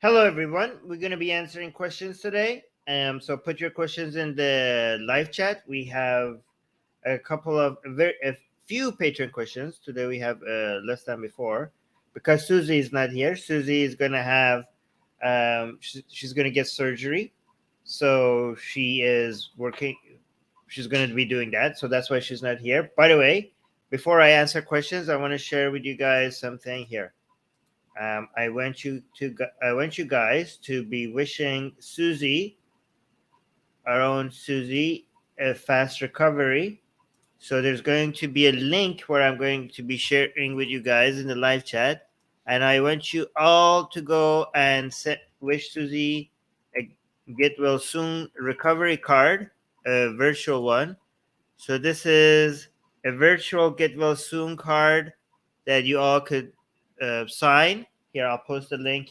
Hello, everyone. We're going to be answering questions today. So put your questions in the live chat. We have a couple of a few Patreon questions today. We have less than before because Susie is not here. Susie is going to have she's going to get surgery, so she is working. She's going to be doing that, so that's why she's not here. By the way, before I answer questions, I want to share with you guys something here. I want you guys to be wishing Susie, our own Susie, a fast recovery. So there's going to be a link where I'm going to be sharing with you guys in the live chat, and I want you all to go and wish Susie a get well soon recovery card, a virtual one. So this is a virtual get well soon card that you all could sign. Here, I'll post the link.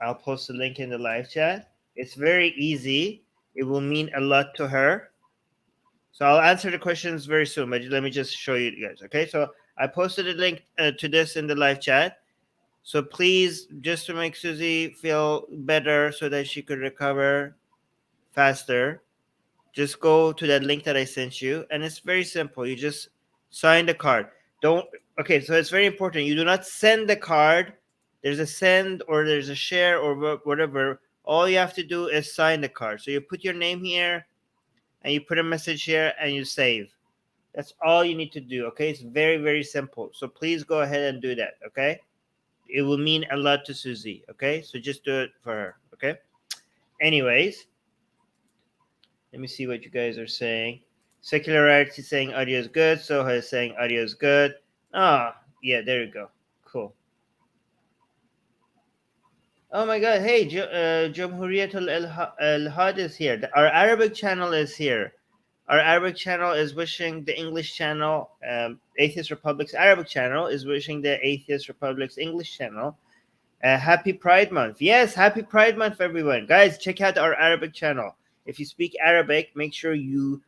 I'll post the link in the live chat. It's very easy. It will mean a lot to her. So I'll answer the questions very soon, but let me just show you guys. Okay, so I posted a link to this in the live chat. So please, just to make Susie feel better so that she could recover faster, just go to that link that I sent you, and it's very simple. You just sign the card. Don't. Okay, so it's very important. You do not send the card. There's a send or there's a share or whatever. All you have to do is sign the card. So you put your name here, and you put a message here, and you save. That's all you need to do. Okay, it's very, very simple. So please go ahead and do that. Okay, it will mean a lot to Susie. Okay, so just do it for her. Okay. Anyways. Let me see what you guys are saying. Secularity is saying audio is good. Soha is saying audio is good. Ah, yeah, there you go. Cool. Oh my God. Hey, Jamhuriyat al-Had is here. Our Arabic channel is here. Our Arabic channel is wishing the English channel, Atheist Republic's Arabic channel, is wishing the Atheist Republic's English channel happy Pride Month. Yes, happy Pride Month, everyone. Guys, check out our Arabic channel. If you speak Arabic, make sure you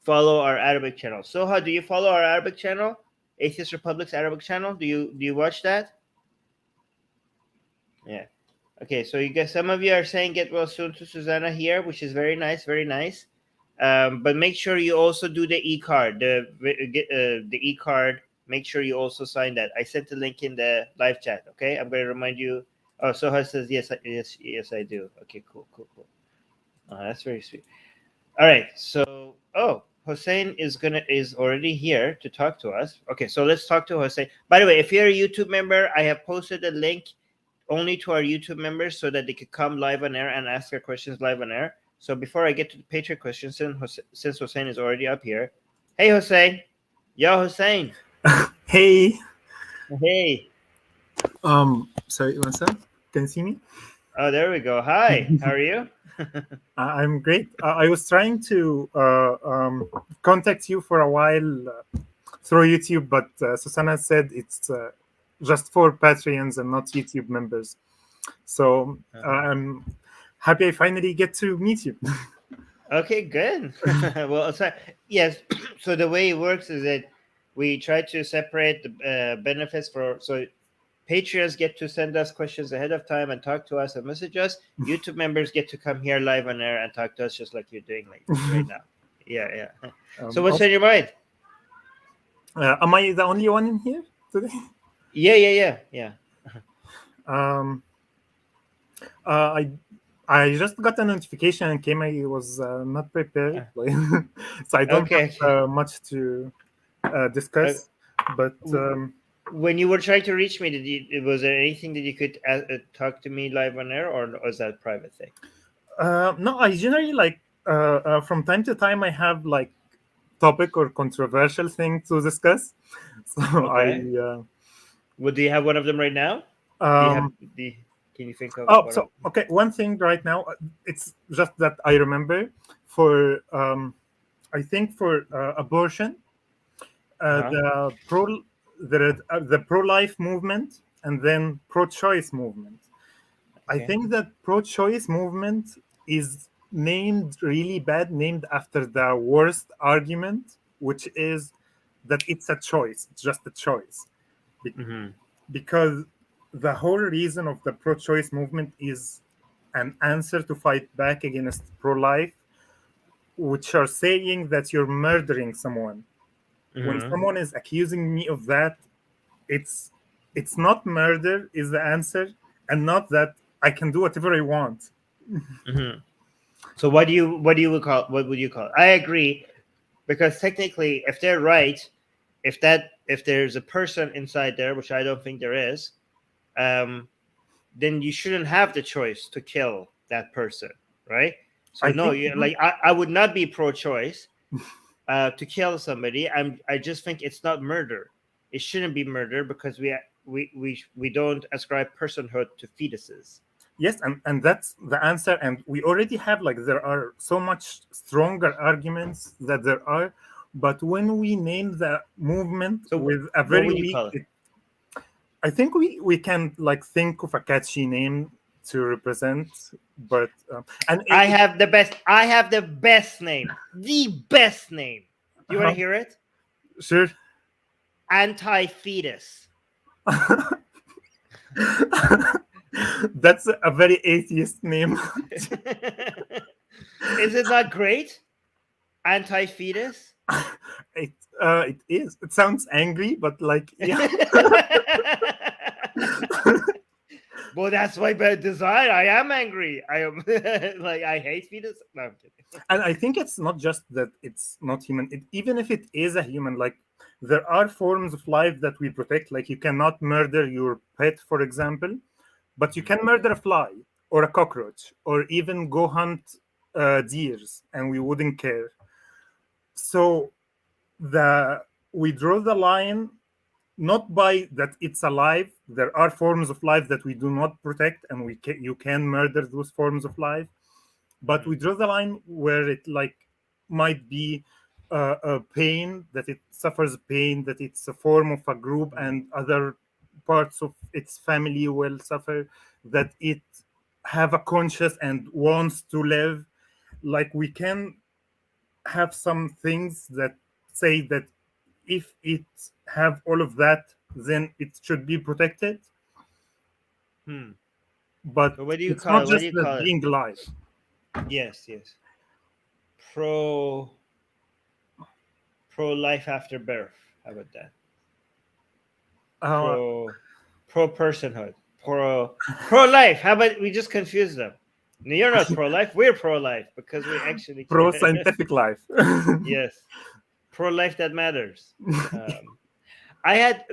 follow our Arabic channel. Soha, do you follow our Arabic channel? Atheist Republic's Arabic channel? Do you watch that? Yeah. Okay, so you guys, some of you are saying get well soon to Susanna here, which is very nice, very nice. But make sure you also do the e-card, the e-card. Make sure you also sign that. I sent the link in the live chat. Okay, I'm going to remind you. Oh, Soha says yes, yes, I do. Okay, cool. Oh, that's very sweet. All right, so Hossein is already here to talk to us. Okay, so let's talk to Hossein. By the way, if you're a YouTube member, I have posted a link only to our YouTube members so that they could come live on air and ask their questions live on air. So before I get to the Patreon questions, since Hossein is already up here, hey Hossein, yo Hossein, Hey. hey. Sorry, one sec. Can you see me? Oh, there we go. Hi, how are you? I'm great. I was trying to contact you for a while through YouTube, but Susanna said it's just for Patreons and not YouTube members. So I'm happy I finally get to meet you. Okay, good. Well, so, yes. So the way it works is that we try to separate the benefits so Patreons get to send us questions ahead of time and talk to us and message us. YouTube members get to come here live on air and talk to us just like you're doing right now. Yeah. So what's on your mind? Am I the only one in here today? Yeah. I just got a notification and came. I was not prepared, so I don't have much to discuss. But when you were trying to reach me, was there anything that you could talk to me live on air, or was that a private thing? No, I generally from time to time I have topic or controversial thing to discuss. So okay. Well, do you have one of them right now? Can you think of? Okay. One thing right now, it's just that I remember for I think for abortion, the pro-life movement and then pro-choice movement. Okay. I think that pro-choice movement is named after the worst argument, which is that it's a choice. It's just a choice, because the whole reason of the pro-choice movement is an answer to fight back against pro-life, which are saying that you're murdering someone. When Mm-hmm. someone is accusing me of that, it's it's not murder is the answer, and not that I can do whatever I want. Mm-hmm. So what would you call it? I agree, because technically, if they're right, if there's a person inside there, which I don't think there is, um, then you shouldn't have the choice to kill that person, right? So I no, think you like I would not be pro-choice to kill somebody. I just think it's not murder. It shouldn't be murder because we don't ascribe personhood to fetuses. yes, and that's the answer. And we already have like there are so much stronger arguments that there are, but when we name the movement So with a what very would you weak, call it? I think we can like think of a catchy name to represent, but and I have the best name. The best name. Do you want to uh hear it? sure. Anti-fetus. That's a very atheist name. Is it not great? Anti-fetus. It is. It sounds angry, but like yeah. Well, that's my bad design. I am angry. I am like I hate fetus. No, I'm kidding. And I think it's not just that it's not human. Even if it is a human, like there are forms of life that we protect. Like you cannot murder your pet, for example, but you can murder a fly or a cockroach or even go hunt deers, and we wouldn't care. So the we draw the line not by that it's alive. There are forms of life that we do not protect, and you can murder those forms of life, but we draw the line where it like might be a pain, that it suffers pain, that it's a form of a group and other parts of its family will suffer, that it have a conscious and wants to live. Like we can have some things that say that if it have all of that, then it should be protected, Hmm. but So what do you it's call not it? What do just you the call it? being alive. Yes, yes. Pro pro life after birth. How about that? uh, Pro personhood. Pro life. How about we just confuse them? No, you're not pro life. We're pro life because we actually Pro care. scientific life. Yes, pro life that matters. I had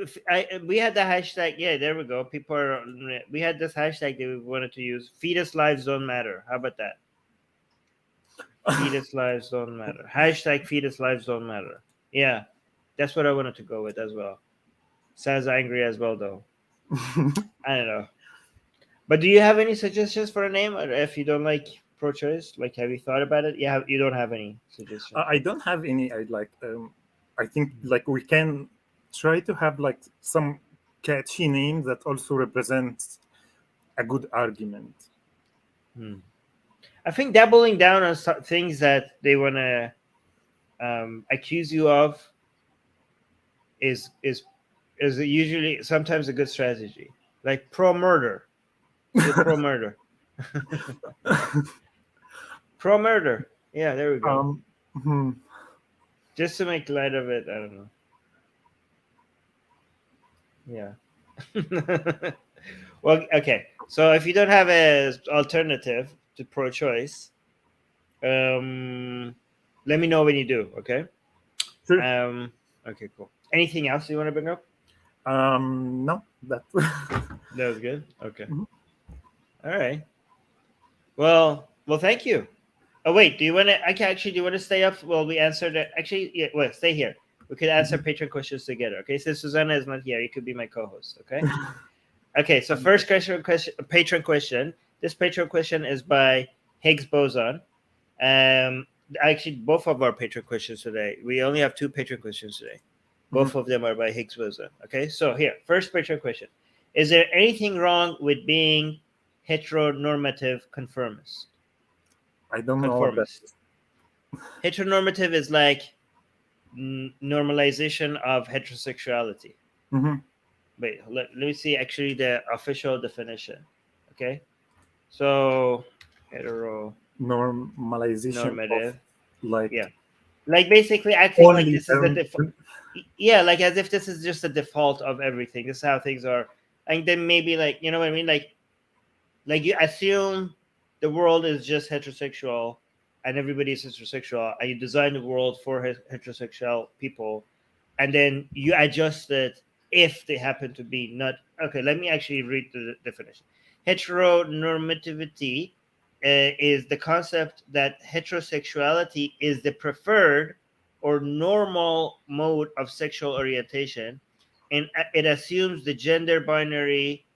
we had the hashtag. Yeah, there we go. People are. We had this hashtag that we wanted to use. Fetus lives don't matter. How about that? Fetus lives don't matter. Hashtag fetus lives don't matter. Yeah, that's what I wanted to go with as well. Sounds angry as well though. I don't know. But do you have any suggestions for a name, or if you don't like pro-choice, like have you thought about it? You don't have any suggestions. I don't have any. I like. I think like we can try to have like some catchy name that also represents a good argument. Hmm. I think doubling down on things that they want to accuse you of is is is usually sometimes a good strategy. Like pro murder, you're pro murder, pro murder. Yeah, there we go. Um, hmm, Just to make light of it, I don't know. Yeah. Well, okay. So if you don't have an alternative to pro-choice, um, let me know when you do. Okay. sure. Um, okay. Cool. Anything else you want to bring up? No, that. That was good. Okay. Mhm. All right. Well. Thank you. Oh wait. Do you want to? I can actually. Do you want to stay up? Well, we answered it. Actually, yeah. Well, stay here. We could answer Patreon questions together. Okay. Since Susanna is not here, you could be my co-host. Okay. Okay, so first question, patron question. This patron question is by Higgs Boson. Actually, both of our patron questions today. We only have two patron questions today. Mhm. Both of them are by Higgs Boson. Okay, so here, first patron question: is there anything wrong with being heteronormative conformist? I don't know what that Conformist. is. Heteronormative is like normalization of heterosexuality. Mhm. wait, let me see actually the official definition. Okay, so Normalization of heteronormative, like yeah, like basically acting like only this is the default. Yeah, like as if this is just the default of everything. This is how things are. And then maybe like, you know what I mean, like you assume the world is just heterosexual and everybody is heterosexual, and you design the world for heterosexual people, and then you adjust it if they happen to be not. Okay, let me actually read the definition. Heteronormativity is the concept that heterosexuality is the preferred or normal mode of sexual orientation, and it assumes the gender binary,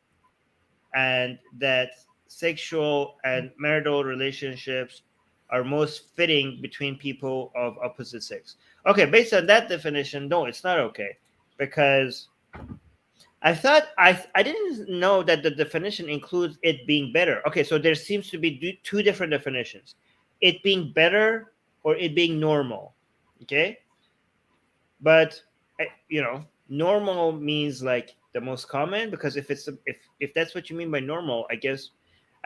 and that sexual and marital relationships are most fitting between people of opposite sex. Okay, based on that definition, no, it's not okay, because I thought I didn't know that the definition includes it being better. Okay, so there seems to be two different definitions: it being better or it being normal. Okay, but normal means like the most common, because if that's what you mean by normal, I guess.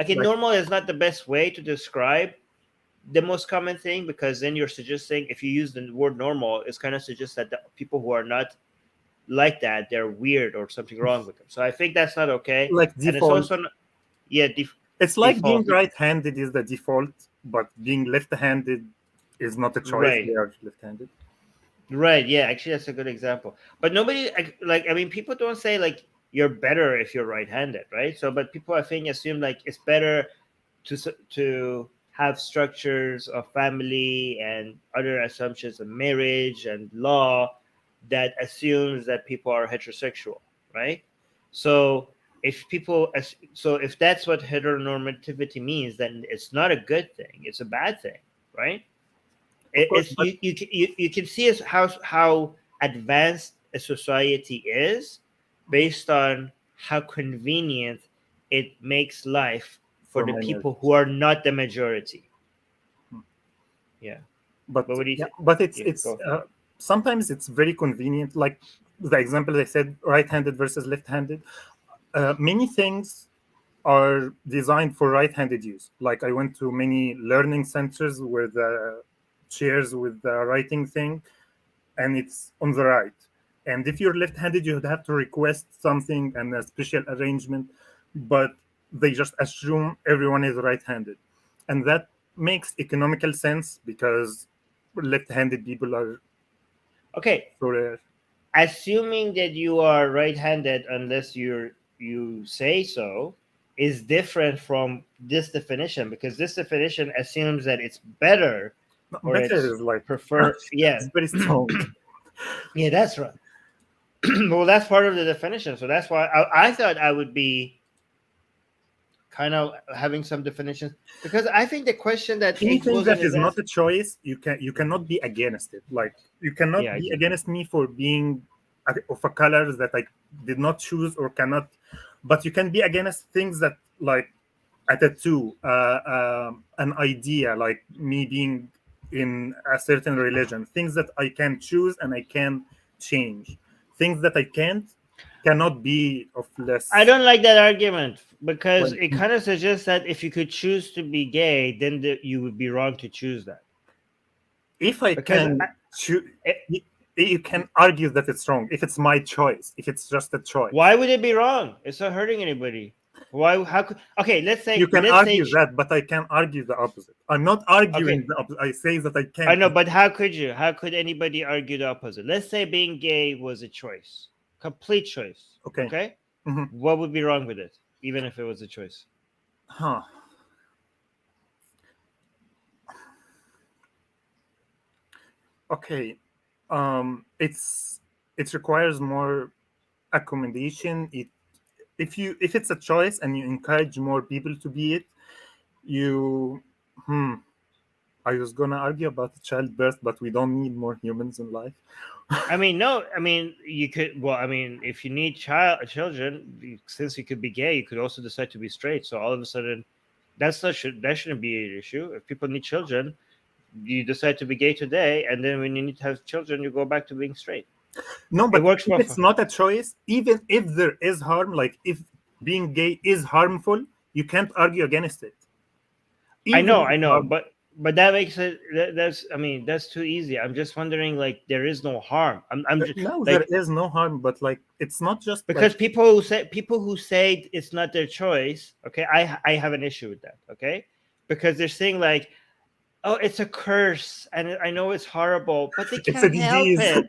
Okay, like normal is not the best way to describe the most common thing, because then you're suggesting, if you use the word normal, it's kind of suggests that the people who are not like that, they're weird or something wrong with them. So I think that's not okay, like and it's default. also yeah, It's like being default. right-handed is the default, but being left-handed is not a choice. Right. They are left-handed. Right. Yeah. Actually, that's a good example. But nobody like. I mean, people don't say like you're better if you're right-handed, right? So, but people, I think, assume like it's better to have structures of family and other assumptions of marriage and law that assumes that people are heterosexual, right? So so if that's what heteronormativity means, then it's not a good thing. It's a bad thing, right? Of course, It's but you can see as how advanced a society is based on how convenient it makes life for for the minorities. people who are not the majority. Yeah, But but what do you yeah, think? but Yeah, it's go. sometimes it's very convenient. Like the example I said, right-handed versus left-handed. Many things are designed for right-handed use. Like I went to many learning centers where the chairs with the writing thing, and it's on the right. And if you're left-handed, you would have to request something and a special arrangement, but they just assume everyone is right-handed, and that makes economical sense because left-handed people are Okay, so rare. assuming that you are right-handed, unless you say so, is different from this definition, because this definition assumes that it's better No, or better it's is like prefer. Yeah, it's very strong. yeah, that's right. Well, that's part of the definition. So that's why I thought I would be kind of having some definitions, because I think the question that Higgs Anything that Boson is is not asking. a choice, you cannot be against it. Like you cannot Yeah, be against me for being of a color that I did not choose or cannot, but you can be against things that like a tattoo, an idea, like me being in a certain religion, things that I can choose and I can change, things that I can't cannot be of I less. don't like that argument, because Well, it kind of suggests that if you could choose to be gay, then you would be wrong to choose that. if I Because can choose, it, you can argue that it's wrong if it's my choice, if it's just a choice. why would it be wrong? It's not hurting anybody. Why? How could? Okay, You can let's say argue that, but I can argue the opposite. I'm not arguing okay. the opposite. I say that I I can't. know, but how could you? How could anybody argue the opposite? Let's say being gay was a choice, complete choice. Okay. Okay, Mhm. what would be wrong with it, even if it was a choice? Huh. Okay. It's it requires more accommodation. If it's a choice and you encourage more people to be it, you hmm. I was gonna argue about childbirth, but we don't need more humans in life. I mean, no. I mean, you could. Well, I mean, if you need children, since you could be gay, you could also decide to be straight. So all of a sudden, that shouldn't be an issue. If people need children, you decide to be gay today, and then when you need to have children, you go back to being straight. No, It but works if it's not a choice, even if there is harm, like if being gay is harmful, you can't argue against it. I Even know, if I it's know, harm. but that makes it that's I mean that's too easy. I'm just wondering, like, there is no harm. I'm just No, there like, is no harm, but like it's not just like because people who say it's not their choice. Okay, I have an issue with that. Okay, because they're saying like, oh, it's a curse, and I know it's horrible, but they it's a can't help disease. it.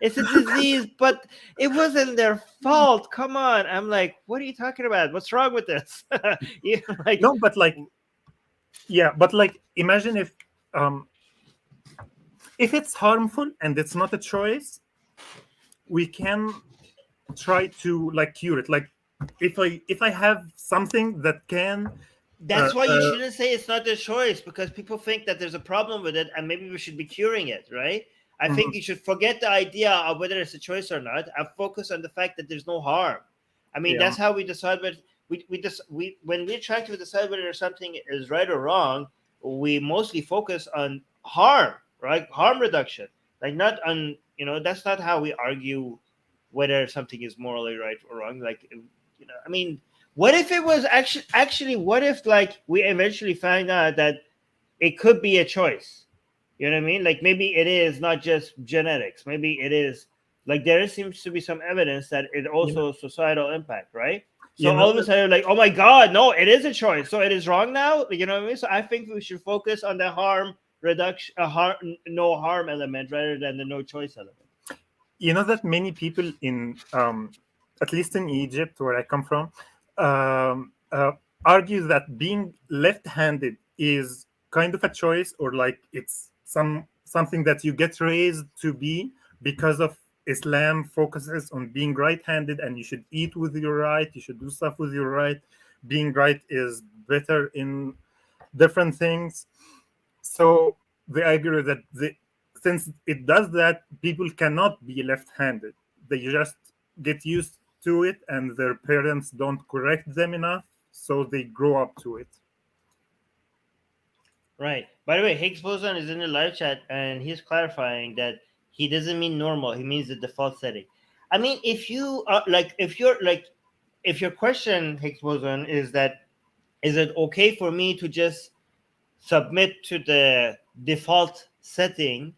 It's a disease, but it wasn't their fault. Come on, I'm like, what are you talking about? What's wrong with this? you like, No, but like yeah, but like imagine if it's harmful and it's not a choice, we can try to like cure it. Like if I have something that can uh, that's why you uh, shouldn't say it's not their choice, because people think that there's a problem with it and maybe we should be curing it, right? I think mhm, you should forget the idea of whether it's a choice or not and focus on the fact that there's no harm. I mean, yeah, that's how we decide what we when we're trying to decide whether something is right or wrong, we mostly focus on harm, right? Harm reduction. Like, not on, that's not how we argue whether something is morally right or wrong. Like, I mean, what if it was actually what if, like, we eventually find out that it could be a choice? You know what I mean? Like, maybe it is not just genetics. Maybe it is, like, there seems to be some evidence that it you know, also societal impact, right? So you know all of a that sudden, like, oh my god, no, it is a choice. So it is wrong now. You know what I mean? So I think we should focus on the harm reduction, no harm element rather than the no choice element. that many people in at least in Egypt, where I come from, um, uh, argue that being left-handed is kind of a choice, or like it's something that you get raised to be because of Islam focuses on being right-handed, and you should eat with your right, you should do stuff with your right. Being right is better in different things. So they argue that since it does that, people cannot be left-handed. They just get used to it, and their parents don't correct them enough, so they grow up to it. Right. By the way, Higgs boson is in the live chat, and he's clarifying that he doesn't mean normal. He means the default setting. I mean, if you are like, if your question, Higgs boson, is that, is it okay for me to just submit to the default setting?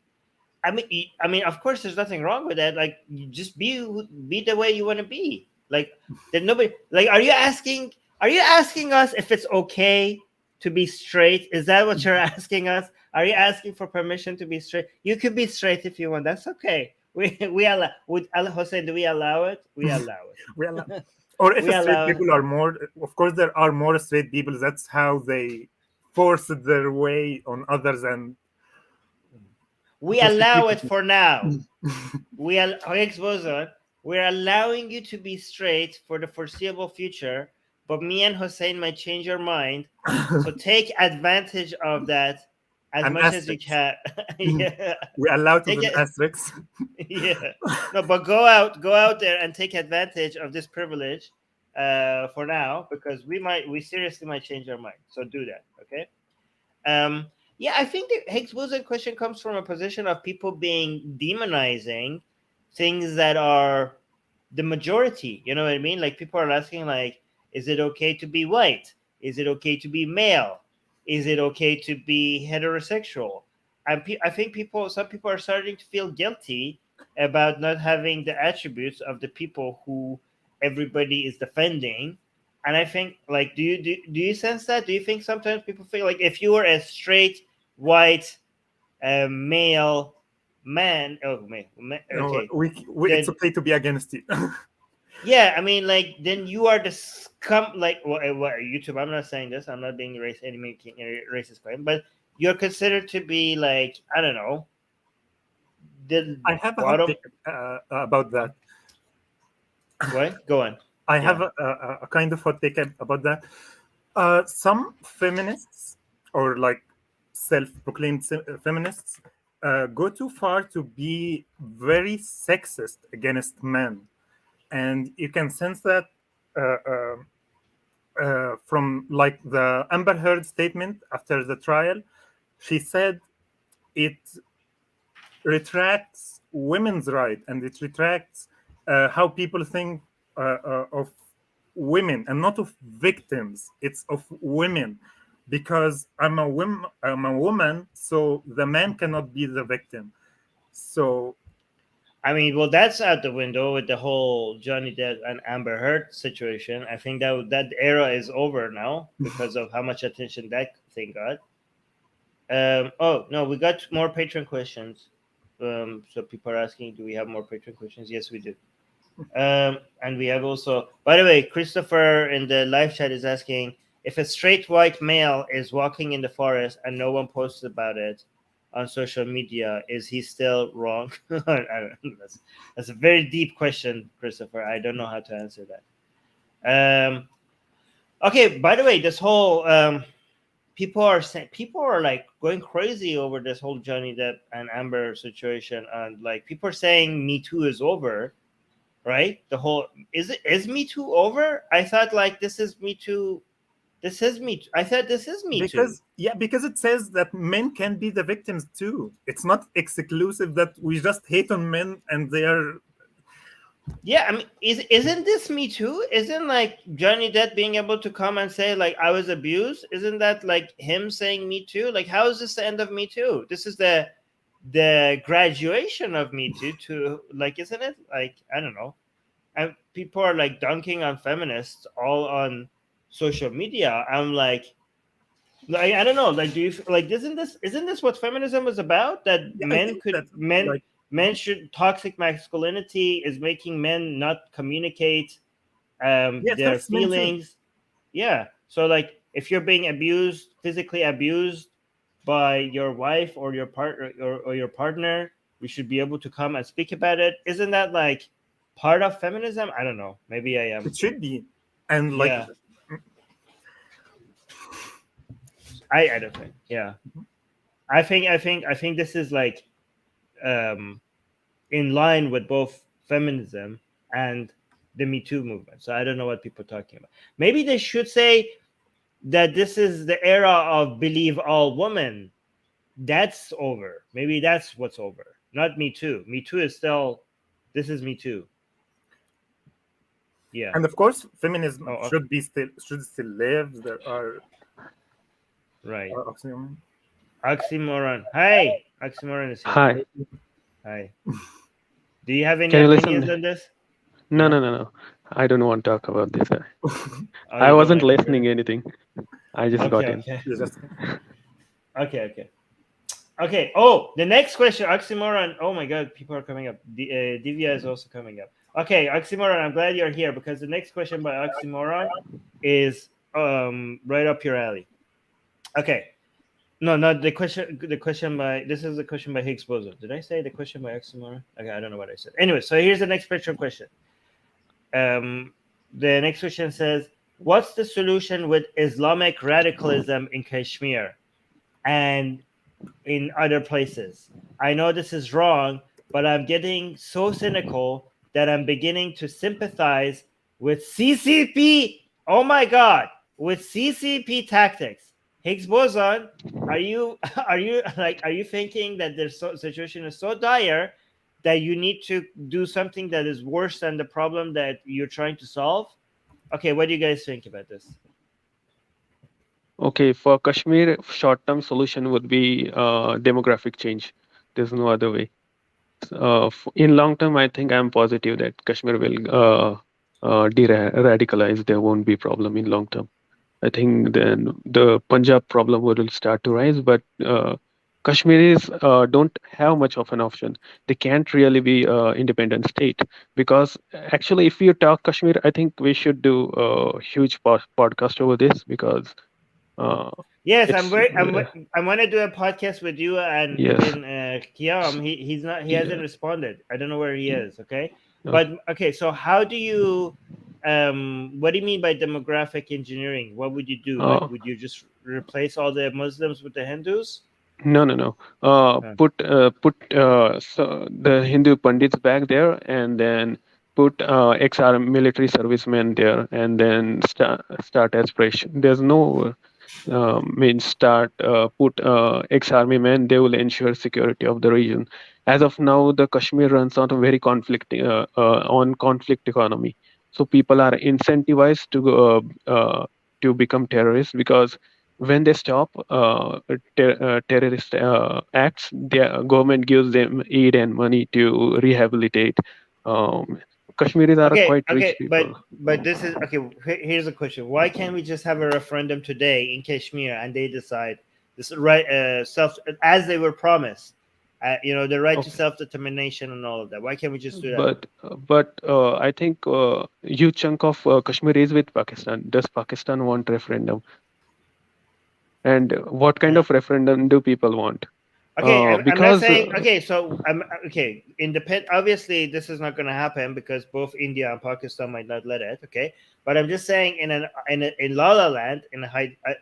I mean, of course, there's nothing wrong with that. Like, you just be the way you want to be. Like, there's nobody. Like, are you asking? Are you asking us if it's okay to be straight? Is that what you're asking us? Are you asking for permission to be straight? You could be straight if you want. That's okay. We allow. Would Hossein? Do we allow it? We allow Well, it. or if we straight allow it. people are more, of course, there are more straight people. That's how they force their way on others and We allow persecute it for now. Higgs boson, we're allowing you to be straight for the foreseeable future, but me and Hussein might change your mind. So take advantage of that as an much as you asterisk. can. Yeah, We allowed with take an it. asterisk. Yeah, no, but go out there and take advantage of this privilege for now, because we seriously might change our mind. So do that, okay? Um, yeah, I think the Higgs boson question comes from a position of people being demonizing things that are the majority. You know what I mean? Like, people are asking, like, is it okay to be white? Is it okay to be male? Is it okay to be heterosexual? And I think some people are starting to feel guilty about not having the attributes of the people who everybody is defending. And I think, like, do you sense that? Do you think sometimes people feel like if you were a straight white male man, No, okay, it's then okay to be against it. yeah, I mean, like, then you are the scum. Like, what YouTube? I'm not saying this. I'm not being making a racist claim, but you're considered to be, like, I don't know, the I have a hot bottom. take about that. What? Go on. I have Yeah. a kind of hot take about that. Some feminists, or like self-proclaimed feminists, go too far to be very sexist against men, and you can sense that uh, uh, from like the Amber Heard statement after the trial. She said it retracts women's right, and it retracts how people think of women, and not of victims. It's of women, because I'm a woman, so the man cannot be the victim. So I mean, well, that's out the window with the whole Johnny Depp and Amber Heard situation. I think that era is over now because of how much attention that thing got. Oh no, we got more Patreon questions. So people are asking, do we have more Patreon questions? Yes, we do. And we have also, by the way, Christopher in the live chat is asking if a straight white male is walking in the forest and no one posts about it on social media, is he still wrong? I don't know. That's a very deep question, Christopher. I don't know how to answer that. Okay, by the way, this whole people are like going crazy over this whole Johnny Depp and Amber situation, and like people are saying Me Too is over, right? The whole is Me Too over? I thought like this is Me Too. This is Me. I thought this is Me Too. because it says that men can be the victims too. It's not exclusive that we just hate on men and they are. Yeah, I mean, isn't this Me Too? Isn't like Johnny Depp being able to come and say like I was abused? Isn't that like him saying Me Too? Like how is this the end of Me Too? This is the graduation of Me Too to like, isn't it? Like I don't know. And people are like dunking on feminists all on social media. I'm like I don't know. Like, do you like? Isn't this what feminism is about? That Yeah, I think that like men should toxic masculinity is making men not communicate yeah, their affects men too. feelings. Yeah. So like, if you're being abused, physically abused by your wife or your partner or your partner, we should be able to come and speak about it. Isn't that like part of feminism? I don't know. Maybe I am. It should be, and like Yeah. I don't think. Yeah. I think this is like in line with both feminism and the Me Too movement. So I don't know what people are talking about. Maybe they should say that this is the era of believe all women. That's over. Maybe that's what's over. Not Me Too. Me Too is still. This is Me Too. Yeah. and of course feminism Oh, should still live. There are right. oxymoron. Oxymoron. Hi. Oxymoron is here. Hi, Hi. Do you have any can you opinions listen? on this? No, Yeah. no, no, no. I don't want to talk about this. Oh, I you don't wasn't want to listening anything. I just got Okay. in. Okay. You just Okay. Okay. Oh, the next question, oxymoron. Oh my God, people are coming up. Divya is also coming up. Okay, oxymoron. I'm glad you're here because the next question by oxymoron is right up your alley. Okay. No, not the question. The question by this is the question by Higgs boson. Did I say the question by oxymoron? Okay, I don't know what I said. Anyway, so here's the next Patreon question. The next question says, "What's the solution with Islamic radicalism in Kashmir and in other places? I know this is wrong, but I'm getting so cynical that I'm beginning to sympathize with CCP. Oh my God, with CCP tactics. Higgs boson, are you are you thinking that the situation is so dire that you need to do something that is worse than the problem that you're trying to solve? Okay, what do you guys think about this? Okay, for Kashmir, short-term solution would be demographic change. There's no other way. In long term, I think I'm positive that Kashmir will de-radicalize. There won't be problem in long term. I think then the Punjab problem will start to rise, but Kashmiris don't have much of an option. They can't really be independent state because actually, if you talk Kashmir, I think we should do a huge podcast over this because Yes, it's I want to do a podcast with you and yes, even Kiam. He's not. He hasn't yeah, responded. I don't know where he is. Okay, okay. but okay. So how do you? What do you mean by demographic engineering? What would you do? Like, Uh, would you just replace all the Muslims with the Hindus? no, no, no. Uh, Put so the Hindu pandits back there, and then put ex-army military servicemen there, and then start aspiration. There's no means start put ex-army men. They will ensure security of the region, As of now, the Kashmir runs on a very on conflict economy. So people are incentivized to become terrorists, because when they stop terrorist acts, the government gives them aid and money to rehabilitate. Um, Kashmiris are Okay, quite rich okay, people. but this is okay. Here's a question: why can't we just have a referendum today in Kashmir and they decide this right self as they were promised? The right to Okay. self determination and all of that. Why can't we just do that? But I think huge chunk of Kashmir is with Pakistan. Does Pakistan want referendum? And what kind Uh, of referendum do people want? Okay, I'm not Because saying okay. So I'm okay. Independent. Obviously, this is not going to happen because both India and Pakistan might not let it. Okay, but I'm just saying in La La Land, in a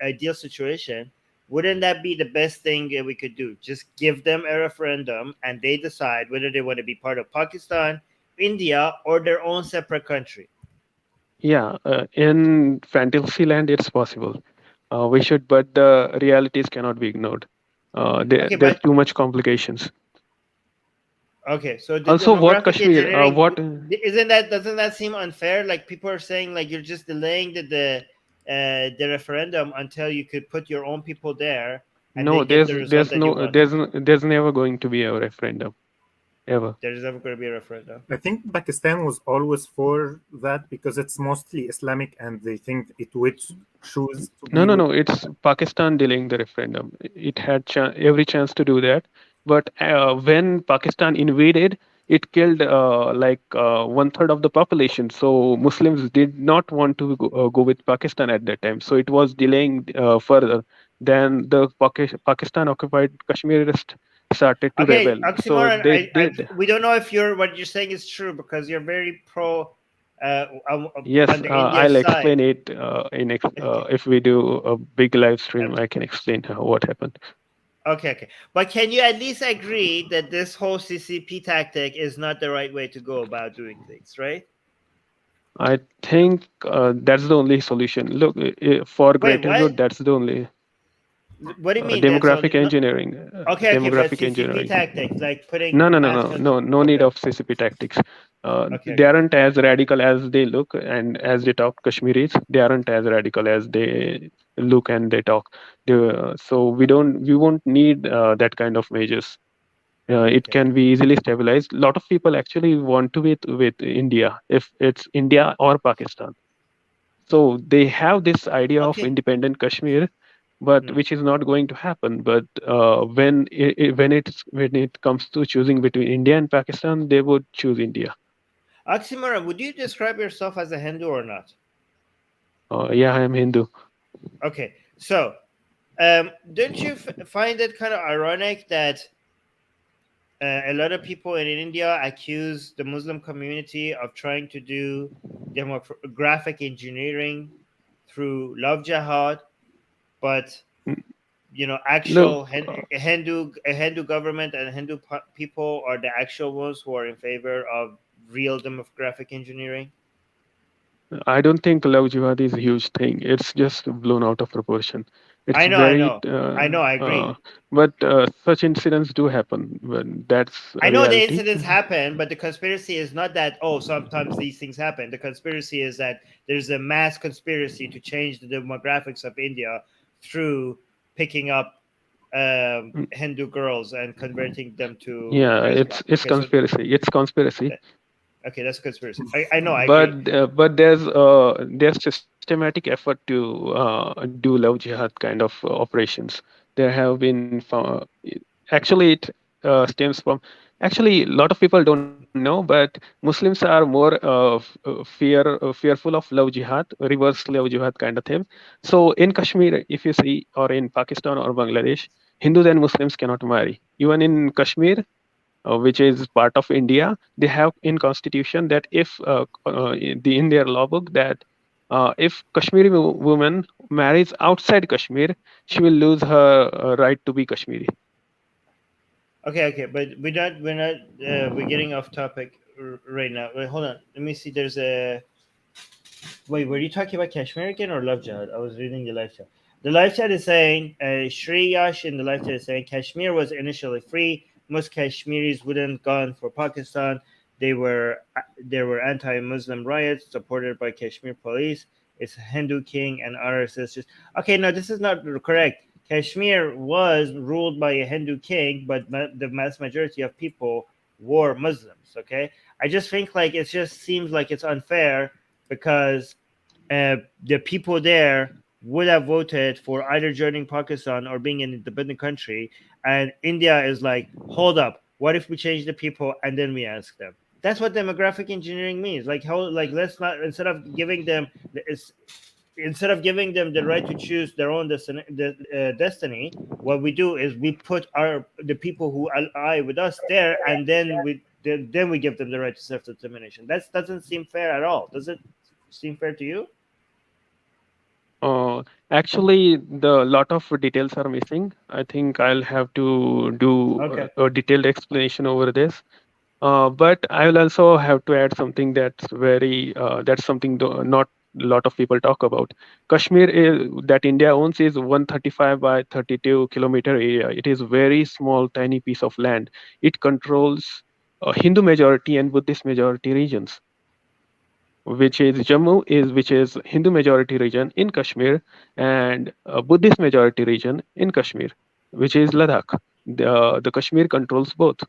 ideal situation, wouldn't that be the best thing that we could do? Just give them a referendum and they decide whether they want to be part of Pakistan, India, or their own separate country. yeah, in fantasy land it's possible. We should, but the realities cannot be ignored. Okay, There's but too much complications. okay, so the Also, what demographic Kashmir? engineering What? isn't that doesn't that seem unfair? Like people are saying, like you're just delaying the referendum until you could put your own people there and No, then get the result that you want. there's never going to be a referendum ever. There's never going to be a referendum. I think Pakistan was always for that because it's mostly Islamic and they think it would choose to No, be no, with. no. It's Pakistan delaying the referendum. It had every chance to do that, but when Pakistan invaded, it killed like one third of the population. So Muslims did not want to go with Pakistan at that time. So it was delaying further. Then the Pakistan occupied Kashmir started to Okay, rebel. So oxymoron. they did. We don't know if what you're saying is true because you're very pro Yes, on the India I'll side. explain it Okay. if we do a big live Uh, stream. I can explain what happened. Okay, okay. But can you at least agree that this whole CCP tactic is not the right way to go about doing things, right? I think that's the only solution. Look, for Wait, greater what? good, that's the only What do you mean that's only demographic no? engineering. Okay, okay, but Demographic CCP engineering. tactics like putting No, no, no, mass no, cons- no, no need Okay, of CCP tactics. okay, They okay, aren't as radical as they look and as they talk. Kashmiris, they aren't as radical as they look and they talk. So we won't need that kind of measures. It okay, can be easily stabilized. A lot of people actually want to be with India, if it's India or Pakistan. So they have this idea of okay. independent Kashmir, but Hmm. which is not going to happen. But when it comes to choosing between India and Pakistan, they would choose India. Oxymoron, would you describe yourself as a Hindu or not? Yeah, I am Hindu. Okay, so don't you find it kind of ironic that a lot of people in India accuse the Muslim community of trying to do demographic engineering through love jihad, but Mm, Look, actual Hindu government and people are the actual ones who are in favor of real demographic engineering. I don't think love jihad is a huge thing. It's just blown out of proportion. It's I know, I very, know, I know, I agree. but such incidents do happen. When that's I a know the reality. incidents happen, but the conspiracy is not that, oh, sometimes these things happen. The conspiracy is that there's a mass conspiracy to change the demographics of India through picking up Mm, Hindu girls and converting them to Yeah, Islam. it's Okay, so conspiracy. It's conspiracy. that, okay, that's conspiracy. I know, I agree. But there's systematic effort to do love jihad kind of operations. There have been actually it stems from actually a lot of people don't know, but Muslims are more fearful of love jihad, reverse love jihad kind of thing. So in Kashmir, if you see, or in Pakistan or Bangladesh, Hindus and Muslims cannot marry. Even in Kashmir, which is part of India, they have in constitution that if in their law book that if Kashmiri woman marries outside Kashmir, she will lose her right to be Kashmiri. Okay, okay, but we're getting off topic right now. Wait, hold on. Let me see. There's a wait. Were you talking about Kashmir again or Love Jihad? I was reading the live chat. The live chat is saying Shri Yash in the live chat is saying Kashmir was initially free, most Kashmiris wouldn't gone for Pakistan. There were anti-Muslim riots supported by Kashmir police. It's a Hindu king and RSS. Just okay. No, this is not correct. Kashmir was ruled by a Hindu king, but the mass majority of people were Muslims. Okay, I just think like it just seems like it's unfair because the people there would have voted for either joining Pakistan or being an independent country, and India is like, hold up, what if we change the people and then we ask them? That's what demographic engineering means. Like how, like let's not instead of giving them the right to choose their own destiny, what we do is we put the people who ally with us there, and then we give them the right to self determination. That doesn't seem fair at all. Does it seem fair to you? Actually, the lot of details are missing. I think I'll have to do Okay. a detailed explanation over this. But I will also have to add something that's something not a lot of people talk about. Kashmir that India owns is 135 by 32 kilometer area. It is very small, tiny piece of land. It controls Hindu majority and Buddhist majority regions, which is which is Hindu majority region in Kashmir, and Buddhist majority region in Kashmir, which is Ladakh. The Kashmir controls both.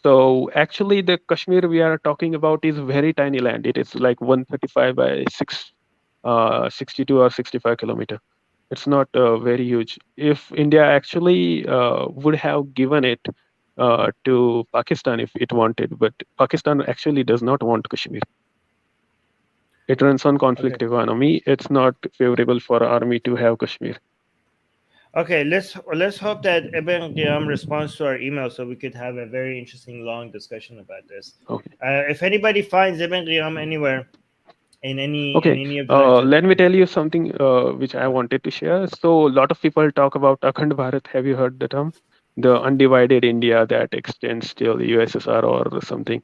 So actually, the Kashmir we are talking about is very tiny land. It is like 135 by 62 or 65 kilometer. It's not very huge. If India actually would have given it to Pakistan if it wanted, but Pakistan actually does not want Kashmir. It runs on conflict economy. It's not favorable for army to have Kashmir. Okay, let's hope that Ibn Qiyam responds to our email so we could have a very interesting long discussion about this. Okay. If anybody finds Ibn Qiyam anywhere in any of the let me tell you something which I wanted to share. So a lot of people talk about Akhand Bharat. Have you heard the term? The undivided India that extends till USSR or something.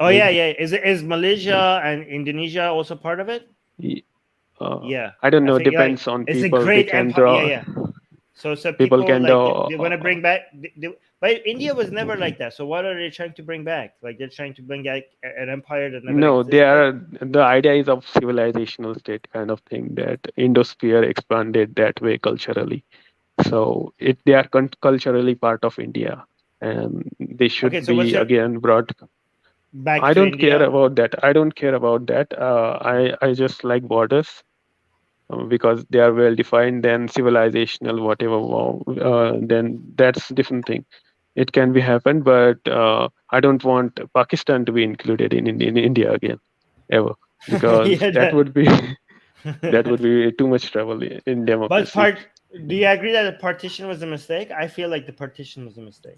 Oh yeah. Is Malaysia and Indonesia also part of it? Yeah. I don't know. think, Depends on it's people. a great They can empire. draw. Yeah. So People can like draw. they want to bring back, but India was never like that. So what are they trying to bring back? Like they're trying to bring back an empire that never No, existed? they are. The idea is of civilizational state kind of thing, that Indosphere expanded that way culturally. So they are culturally part of India, and they should Okay, so what's be your again brought. back I to don't care India? about that. I don't care about that. I just like borders because they are well defined. Then civilizational whatever, then that's different thing. It can be happened, but I don't want Pakistan to be included in India again, ever, because Yeah, that would be that would be too much trouble in But democracy. do you agree that the partition was a mistake? I feel like the partition was a mistake.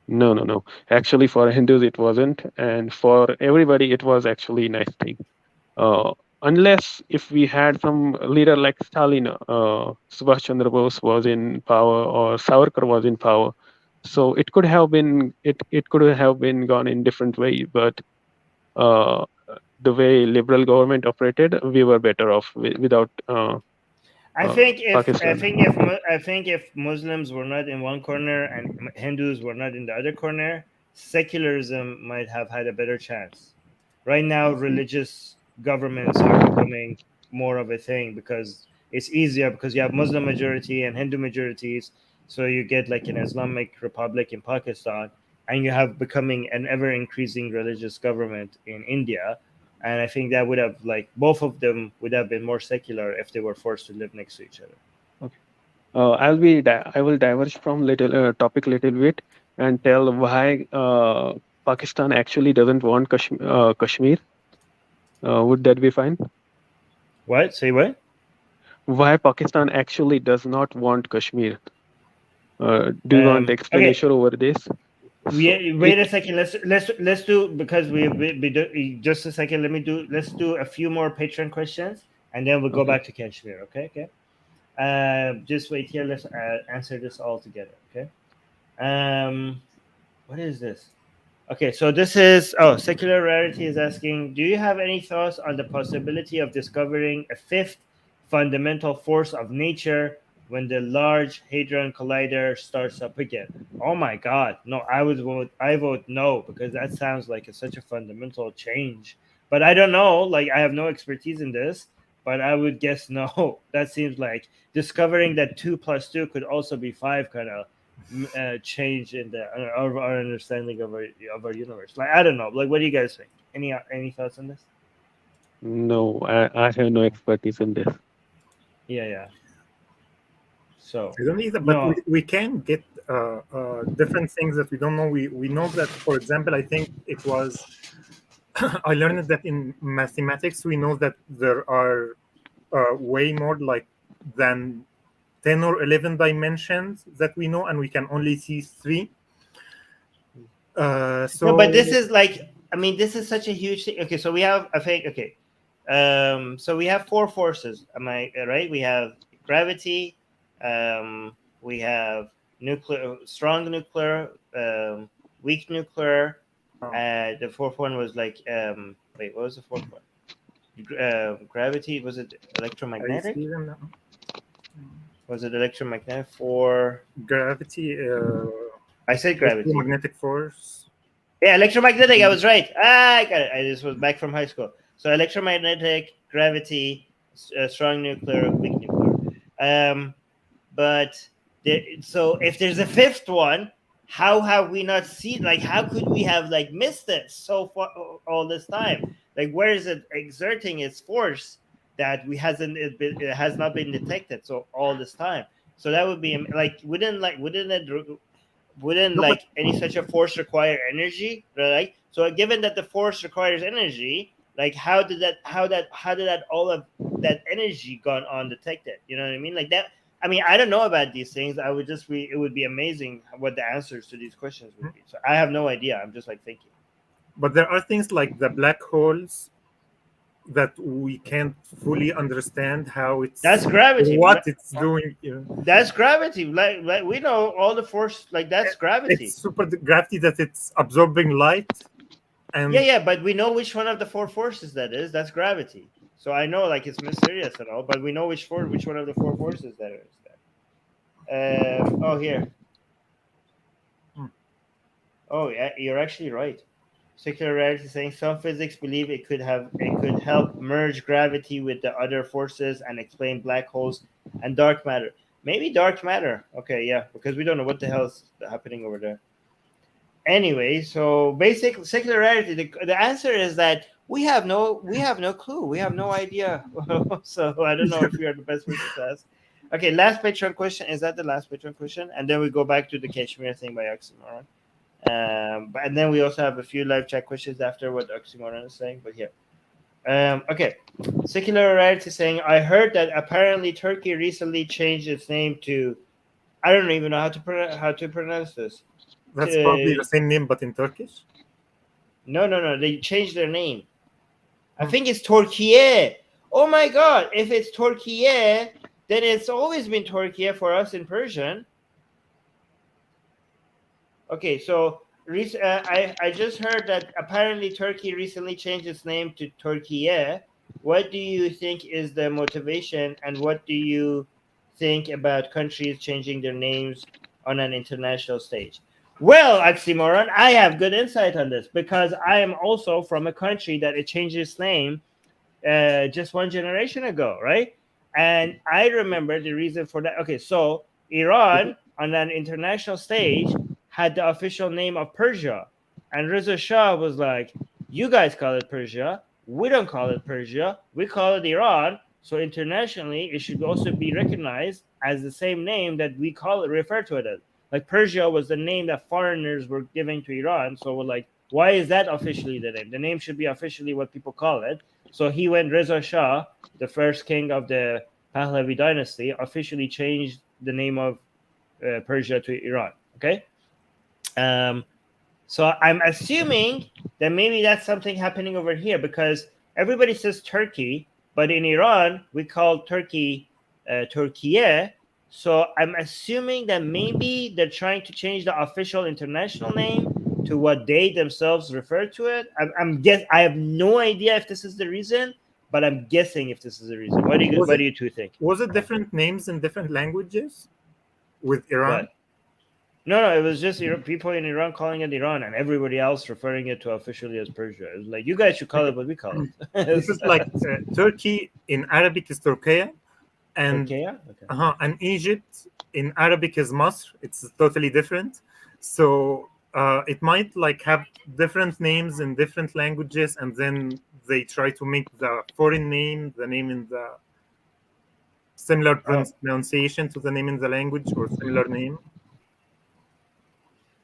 No. Actually, for Hindus it wasn't, and for everybody it was actually a nice thing. Uh, unless if we had some leader like Stalin, Subhash Chandra Bose was in power, or Savarkar was in power, so it could have been it could have been gone in different way. But uh, the way liberal government operated, we were better off without Pakistan. I think if Muslims were not in one corner and Hindus were not in the other corner, secularism might have had a better chance. Right now, religious governments are becoming more of a thing because it's easier because you have Muslim majority and Hindu majorities, so you get like an Islamic Republic in Pakistan, and you have becoming an ever increasing religious government in India. And I think that would have like both of them would have been more secular if they were forced to live next to each other. Okay. I will diverge from little topic little bit and tell why Pakistan actually doesn't want Kashmir. Would that be fine? What? Say what? Why Pakistan actually does not want Kashmir? Do you want Okay. explanation over this? So Wait a second. Let's do because just a second. Let's do a few more Patreon questions and then we'll go okay. back to Kashmir. Okay. Just wait here. Let's answer this all together. Okay. What is this? Okay, so this is Secular Rarity is asking, do you have any thoughts on the possibility of discovering a fifth fundamental force of nature when the Large Hadron Collider starts up again. Oh my God, no! I vote no, because that sounds like such a fundamental change. But I don't know. Like, I have no expertise in this, but I would guess no. That seems like discovering that 2 plus 2 could also be 5 kind of change in our understanding of our universe. Like, I don't know. Like, what do you guys think? Any thoughts on this? No, I have no expertise in this. Yeah. So I don't either, but no. we can get different things that we don't know. We know that, for example, I think it was I learned that in mathematics we know that there are way more like than 10 or 11 dimensions that we know, and we can only see 3. No, So but this is like, I mean, this is such a huge thing. Okay, so we have, I think, okay, so we have 4 forces. Am I right? We have gravity, we have nuclear, strong nuclear, weak nuclear. The 4th one was like, wait, what was the 4th one? Gravity. Was it I electromagnetic? see them now. Was it electromagnetic for? Gravity, I said gravity. magnetic force. Yeah, electromagnetic. I was right. I got it. This was back from high school. So electromagnetic, gravity, strong nuclear, weak nuclear. But so if there's a 5th one, how have we not seen? Like, how could we have like missed it so far all this time? Like, where is it exerting its force that it has not been detected so all this time? So that would be like, wouldn't No, but any such a force require energy, right? So given that the force requires energy, like, how did all of that energy gone undetected? You know what I mean? Like that. I mean, I don't know about these things. I would just it would be amazing what the answers to these questions would be. So I have no idea. I'm just like thinking. but there are things like the black holes that we can't fully understand how That's gravity. what it's doing. That's gravity. Like we know all the force. Like, that's gravity. It's super gravity that it's absorbing light. And Yeah, but we know which one of the 4 forces that is. That's gravity. So I know, like, it's mysterious and all, but we know which one of the 4 forces that is. Oh, here. Oh, yeah, you're actually right. Secular reality saying some physics believe it could help merge gravity with the other forces and explain black holes and dark matter. Maybe dark matter. Okay, yeah, because we don't know what the hell is happening over there. Anyway, so basic secular reality. The answer is that we have no clue. We have no idea. So I don't know if we are the best person to ask. Okay, last Patreon question. Is that the last Patreon question? And then we go back to the Kashmir thing by Oxymoron. And then we also have a few live chat questions after what Oxymoron is saying. But here, okay, secular reality saying, I heard that apparently Turkey recently changed its name to, I don't even know how to pronounce this. that's probably the same name, but in Turkish. No. They changed their name. I think it's Turkiye. Oh my God! If it's Turkiye, then it's always been Turkiye for us in Persian. Okay, so I just heard that apparently Turkey recently changed its name to Turkiye. What do you think is the motivation, and what do you think about countries changing their names on an international stage? Well, Oxymoron, I have good insight on this because I am also from a country that it changed its name just 1 generation ago, right? And I remember the reason for that. Okay, so Iran on an international stage had the official name of Persia, and Reza Shah was like, "You guys call it Persia. We don't call it Persia. We call it Iran. So internationally, it should also be recognized as the same name that we refer to it as." Like, Persia was the name that foreigners were giving to Iran. So we're like, why is that officially the name? The name should be officially what people call it. So he went, Reza Shah, the first king of the Pahlavi dynasty, officially changed the name of Persia to Iran. Okay. So I'm assuming that maybe that's something happening over here because everybody says Turkey, but in Iran, we call Turkey Turkiye. So I'm assuming that maybe they're trying to change the official international name to what they themselves refer to it. I have no idea if this is the reason, but I'm guessing if this is the reason. What do you two think? Was it different names in different languages with Iran? What? No, it was just people in Iran calling it Iran, and everybody else referring it to officially as Persia. It was like, you guys should call it what we call it. This is like Turkey in Arabic is Turkey, and Okay, yeah? Okay. and Egypt in Arabic is Masr. It's totally different. So it might like have different names in different languages, and then they try to make the foreign name the name in the similar pronunciation to the name in the language, or similar name.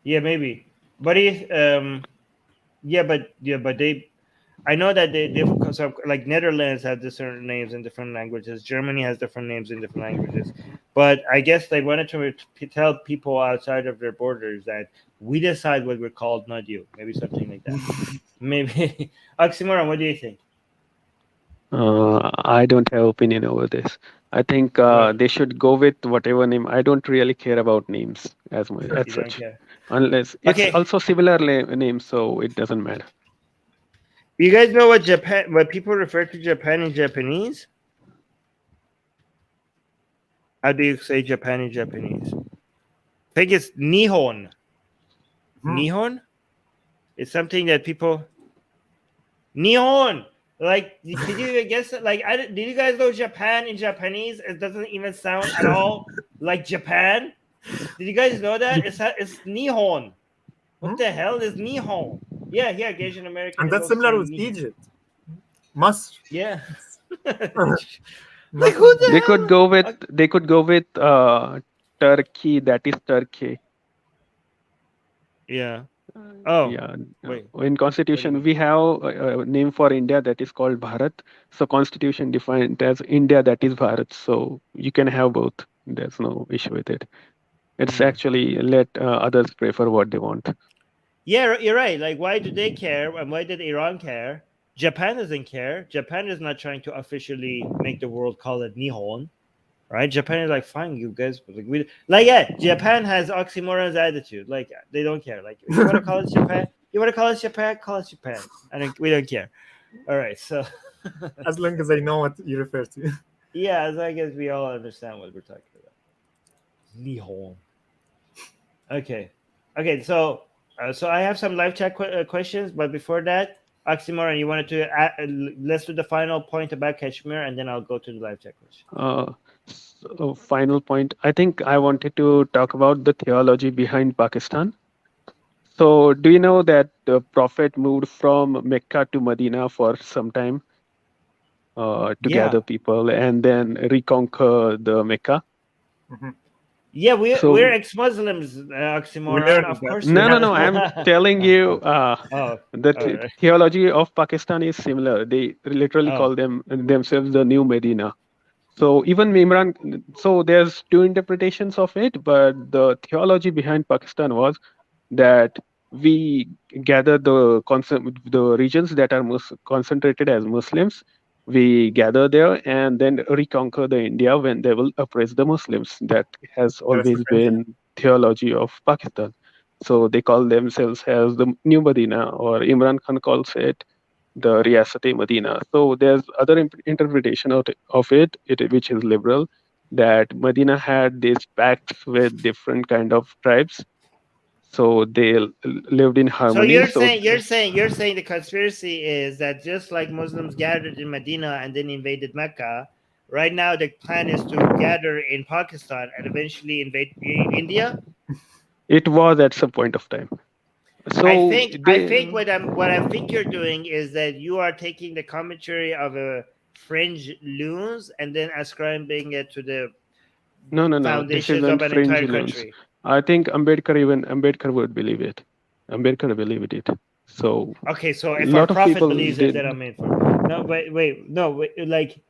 Yeah, maybe. But they. I know that they like Netherlands has different names in different languages. Germany has different names in different languages. But I guess they wanted to tell people outside of their borders that we decide what we're called, not you. Maybe something like that. Maybe. Oxymoron, what do you think? I don't have opinion over this. I think they should go with whatever name. I don't really care about names as much as such, unless it's also similar names, so it doesn't matter. You guys know what people refer to Japan in Japanese? How do you say Japan in Japanese? I think it's Nihon. Nihon? It's something that people... Nihon! Like, did you guess it? Like, did you guys know Japan in Japanese? It doesn't even sound at all like Japan. Did you guys know that? It's Nihon. What the hell is Nihon? Yeah, Asian American. And that's similar with Egypt. Masr. Yeah. Like who the they hell? could go with Turkey. That is Turkey. Yeah. Oh. Yeah. Wait. In Constitution, we have a name for India that is called Bharat. So Constitution defined as India, that is Bharat. So you can have both. There's no issue with it. It's actually let others prefer what they want. Yeah, you're right. Like, why do they care? And why did Iran care? Japan doesn't care. Japan is not trying to officially make the world call it Nihon, right? Japan is like, fine, you guys. Japan has Oxymoron's attitude. Like, they don't care. Like, you want to call it Japan? You want to call it Japan? Call it Japan. We don't care. All right, so. As long as I know what you refer to. Yeah, as long as we all understand what we're talking about. Nihon. Okay, so I have some live chat questions, but before that, Oxymoron, you wanted to let's do the final point about Kashmir, and then I'll go to the live chat question. So final point. I think I wanted to talk about the theology behind Pakistan. So do you know that the Prophet moved from Mecca to Medina for some time to gather people and then reconquer the Mecca? Mm-hmm. Yeah, we're ex-Muslims, Oxymoron, of course. No. I'm telling you, the theology of Pakistan is similar. They literally call themselves the New Medina. So even Imran, so there's two interpretations of it, but the theology behind Pakistan was that we gather the regions that are most concentrated as Muslims. We gather there and then reconquer the India when they will oppress the Muslims. That has always been theology of Pakistan. So they call themselves as the New Medina, or Imran Khan calls it the Riyasat-e-Medina. So there's other interpretation of it, which is liberal, that Medina had these pacts with different kind of tribes. So they lived in harmony. So you're saying the conspiracy is that just like Muslims gathered in Medina and then invaded Mecca, right now the plan is to gather in Pakistan and eventually invade India? It was at some point of time. So I think what I think you're doing is that you are taking the commentary of a fringe loons and then ascribing it to the foundations of an entire country. I think Ambedkar would believe it. Ambedkar believed it. So okay, so if our prophet believes it, then I'm in for it. No, wait, like,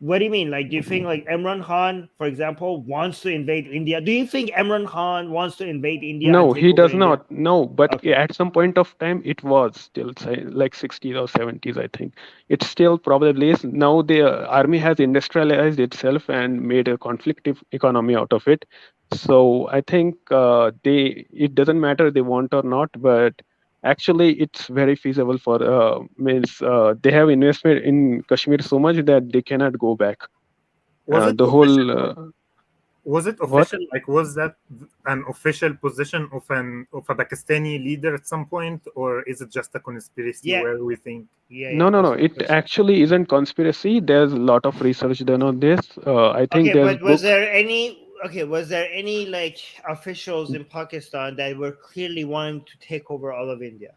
what do you mean? Like, do you think like Imran Khan, for example, wants to invade India? Do you think Imran Khan wants to invade India? No, he does not. No, but at some point of time, it was still like 60s or 70s, I think. It still probably is. Now the army has industrialized itself and made a conflictive economy out of it. So I think it doesn't matter they want or not, but actually it's very feasible for means they have investment in Kashmir so much that they cannot go back. Was it The official? whole Was it what? official? Like, was that an official position of a Pakistani leader at some point, or is it just a conspiracy Yeah, where we think? yeah, No, that's a good it question. actually isn't conspiracy. There's a lot of research done on this. I think Okay, there's but was books. there any like officials in Pakistan that were clearly wanting to take over all of India?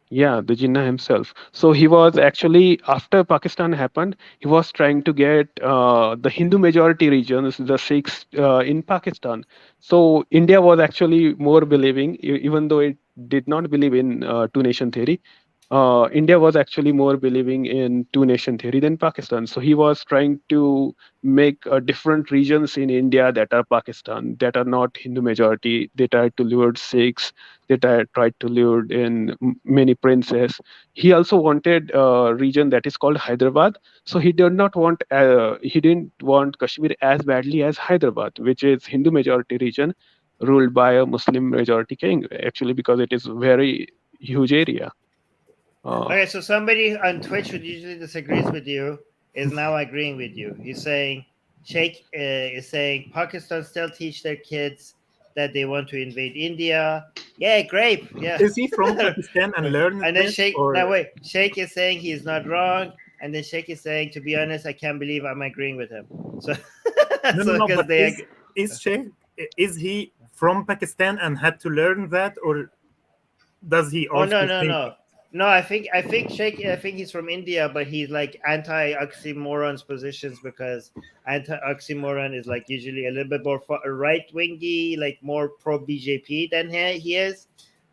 Yeah, the Jinnah himself. So he was actually, after Pakistan happened, he was trying to get the Hindu majority regions, the Sikhs in Pakistan. So India was actually more believing, even though it did not believe in two nation theory. India was actually more believing in two nation theory than Pakistan. So he was trying to make different regions in India that are Pakistan, that are not Hindu majority. They tried to lure Sikhs, that I tried to lure in many princes. He also wanted a region that is called Hyderabad. So he didn't want Kashmir as badly as Hyderabad, which is Hindu majority region ruled by a Muslim majority king. Actually, because it is very huge area. Okay, so somebody on Twitch who usually disagrees with you is now agreeing with you. He's saying Sheikh is saying Pakistan still teach their kids that they want to invade India. Yeah, great. Yeah. Is he from Pakistan and learned And then this, Sheikh, now or wait, Sheikh is saying he's not wrong, and then Sheikh is saying, to be honest, I can't believe I'm agreeing with him. So, no, no, so no? because But they, is Sheikh, is he from Pakistan and had to learn that, or does he oh no also no think? no no, I think Sheikh, I think he's from India, but he's like anti oxymorons positions, because anti oxymoron is like usually a little bit more right wingy, like more pro BJP than he is.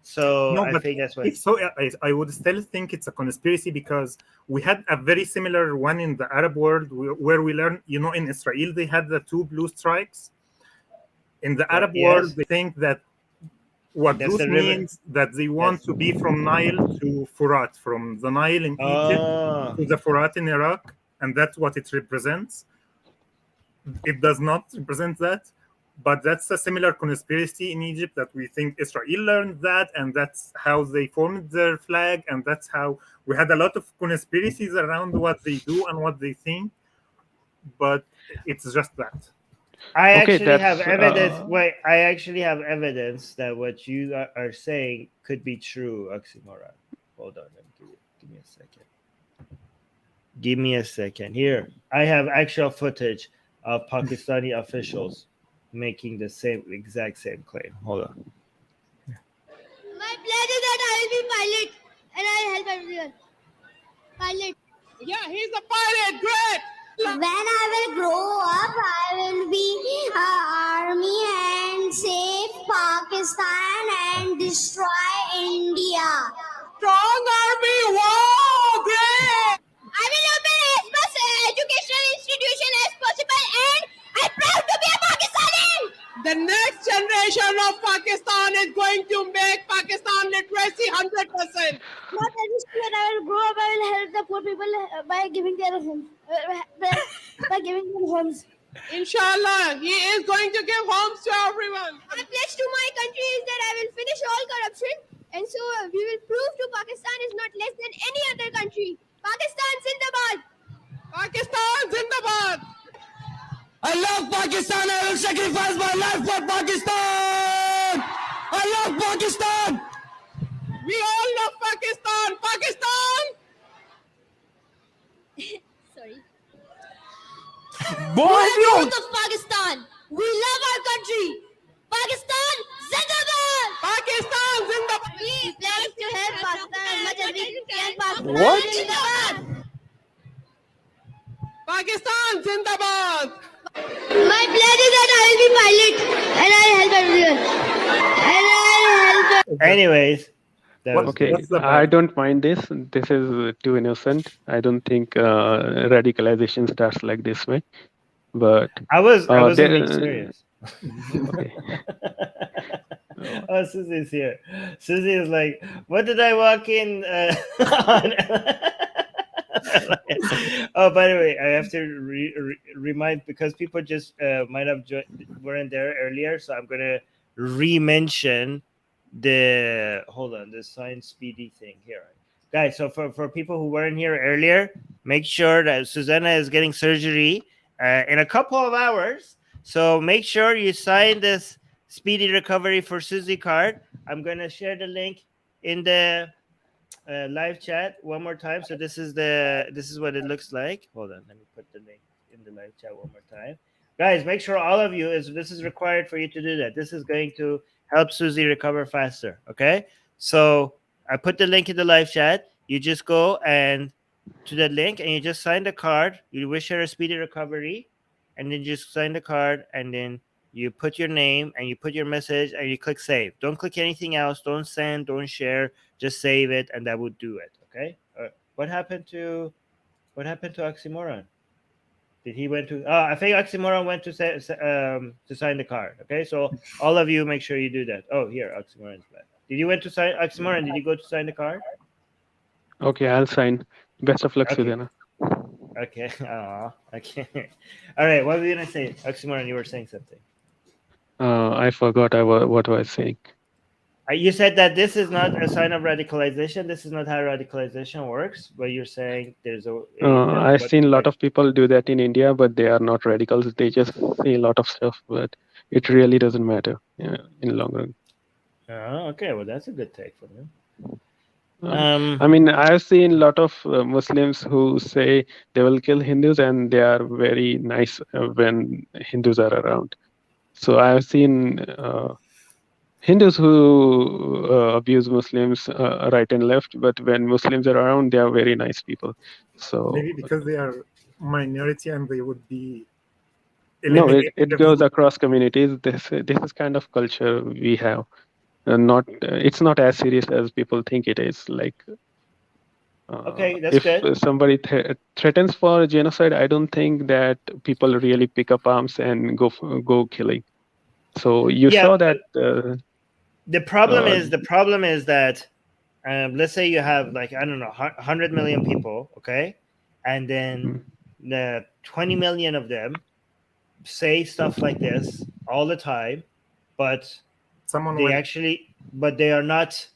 So No, I but think that's why. if so, I would still think it's a conspiracy because we had a very similar one in the Arab world where we learned, in Israel, they had the two blue strikes. In the Arab world, Yes, they think that what that's those the river. means that they want Yes. to be from Nile to Furat, from the Nile in Egypt Oh, to the Furat in Iraq, and that's what it represents. It does not represent that, but that's a similar conspiracy in Egypt that we think Israel learned that, and that's how they formed their flag, and that's how we had a lot of conspiracies around what they do and what they think, but it's just that. I Okay, actually have that's evidence. Wait, I actually have evidence that what you are saying could be true, oxymoron. Hold on, let me give me a second. Give me a second. Here, I have actual footage of Pakistani officials making the exact same claim. Hold on. My plan is that I will be pilot and I'll help everyone. Pilot. Yeah, he's a pilot. Great. When I will grow up, I will be army and save Pakistan and destroy India. Strong army. Wow, great. I will open as much educational institution as possible, and I'm proud to be a Pakistani. The next generation of Pakistan is going to make Pakistan literacy 100%. Not when I will grow up, I will help the poor people by giving their homes. By giving them homes. Inshallah, he is going to give homes to everyone. My pledge to my country is that I will finish all corruption, and so we will prove to Pakistan is not less than any other country. Pakistan Zindabad! Pakistan Zindabad. I love Pakistan. I will sacrifice my life for Pakistan. I love Pakistan. We all love Pakistan. Pakistan. Sorry. Boy, We are the you. youth of Pakistan. We love our country. Pakistan Zindabad! Pakistan Zindabad. We pledge to help Pakistan as much as we can. Pakistan What? Zindabad! Pakistan Zindabad. My pledge is that I will be pilot and I'll help everyone. And I'll help. Anyways, that was okay. What's the I bad? don't mind this. This is too innocent. I don't think radicalization starts like this way. But I wasn't there, being serious. okay. Oh, Susie's here. Susie is like, what did I walk in on? Oh, by the way, I have to remind, because people just might have weren't there earlier, so I'm gonna re-mention the sign speedy thing here, guys. So for people who weren't here earlier, make sure that Susanna is getting surgery in a couple of hours. So make sure you sign this speedy recovery for Susie card. I'm gonna share the link in the live chat one more time. So this is what it looks like. Hold on, let me put the link in the live chat one more time. Guys, make sure all of you this is required for you to do that. This is going to help Susie recover faster. Okay, so I put the link in the live chat. You just go and to that link and you just sign the card. You wish her a speedy recovery, and then just sign the card, and then you put your name and you put your message and you click save. Don't click anything else. Don't send. Don't share. Just save it, and that would do it. Okay. What happened to Oxymoron? Did he went to? I think Oxymoron went to sign the card. Okay, so all of you make sure you do that. Oh, here Oxymoron's back. Did you went to sign Oxymoron? Did you go to sign the card? Okay, I'll sign. Best of luck, Okay. Susanna. Okay. Okay. All right. What were you gonna say, Oxymoron? You were saying something. I forgot what I was saying. You said that this is not a sign of radicalization. This is not how radicalization works. But you're saying there's I've seen a lot of people do that in India, but they are not radicals. They just say a lot of stuff, but it really doesn't matter in the long run. Okay. Well, that's a good take from you. I mean, I've seen a lot of Muslims who say they will kill Hindus, and they are very nice when Hindus are around. So I've seen Hindus who abuse Muslims right and left, but when Muslims are around, they are very nice people. So maybe because they are minority and they would be no, it eliminated. goes across communities. This is kind of culture we have. Not it's not as serious as people think it is. Like Okay, that's if good. somebody threatens for genocide, I don't think that people really pick up arms and go killing. So you Yeah, saw that. the problem is that let's say you have like, I don't know, 100 million people, okay, and then the 20 million of them say stuff like this all the time, but they are not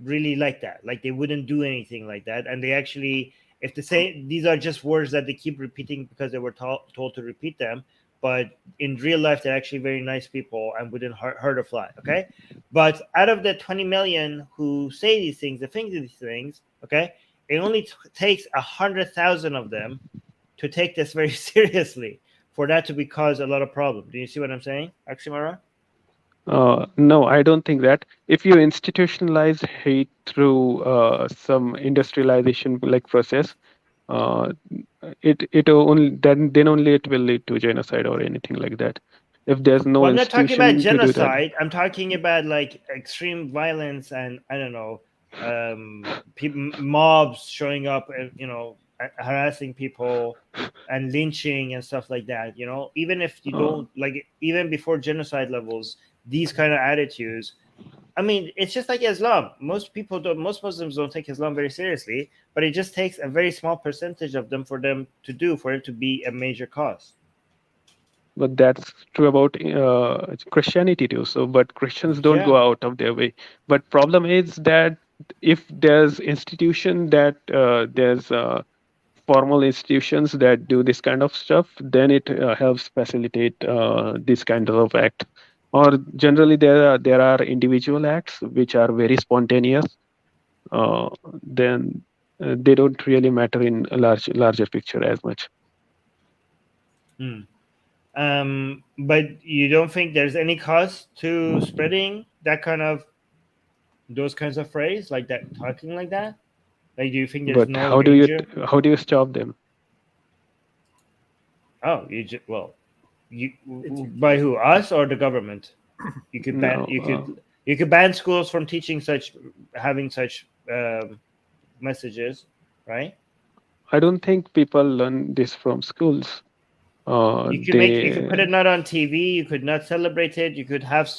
really like that. Like they wouldn't do anything like that, and they actually, if they say these are just words that they keep repeating because they were told to repeat them, but in real life they're actually very nice people and wouldn't hurt a fly. Okay, but out of the 20 million who say these things, okay, it only takes 100,000 of them to take this very seriously for that to cause a lot of problems. Do you see what I'm saying, Oxymoron? No, I don't think that. If you institutionalize hate through some industrialization like process, it only then only it will lead to genocide or anything like that. If there's no I'm not talking about institution to do that. genocide. I'm talking about like extreme violence and I don't know, mobs showing up and harassing people and lynching and stuff like that. Even if you don't like, even before genocide levels, these kind of attitudes. I mean, it's just like Islam. Most Muslims don't take Islam very seriously, but it just takes a very small percentage of them for it to be a major cause. But that's true about Christianity too. So, but Christians don't go out of their way. But problem is that if there's institution that there's formal institutions that do this kind of stuff, then it helps facilitate this kind of act. Or generally, there are individual acts which are very spontaneous. Then they don't really matter in a larger picture as much. But you don't think there's any cost to spreading those kinds of phrase like that, talking like that? Like, do you think there's no danger? How do you stop them? Oh, by who? Us or the government? You could ban. You could ban schools from having such messages, right? I don't think people learn this from schools. You could put it not on TV. You could not celebrate it. You could have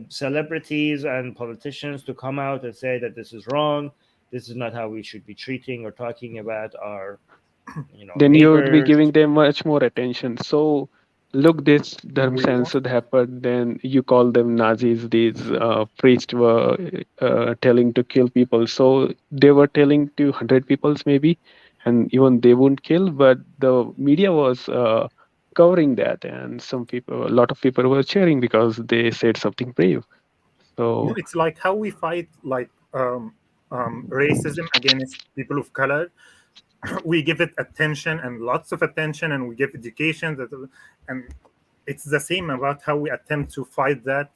celebrities and politicians to come out and say that this is wrong. This is not how we should be treating or talking about our. Then you would be giving them much more attention. So look, this dharm censorship happened, then you call them Nazis. These priests were telling to kill people, so they were telling to 100 peoples maybe, and even they wouldn't kill, but the media was covering that, and a lot of people were cheering because they said something brave. So It's like how we fight like racism against people of color. We give it attention and lots of attention, and we give education and it's the same about how we attempt to fight that,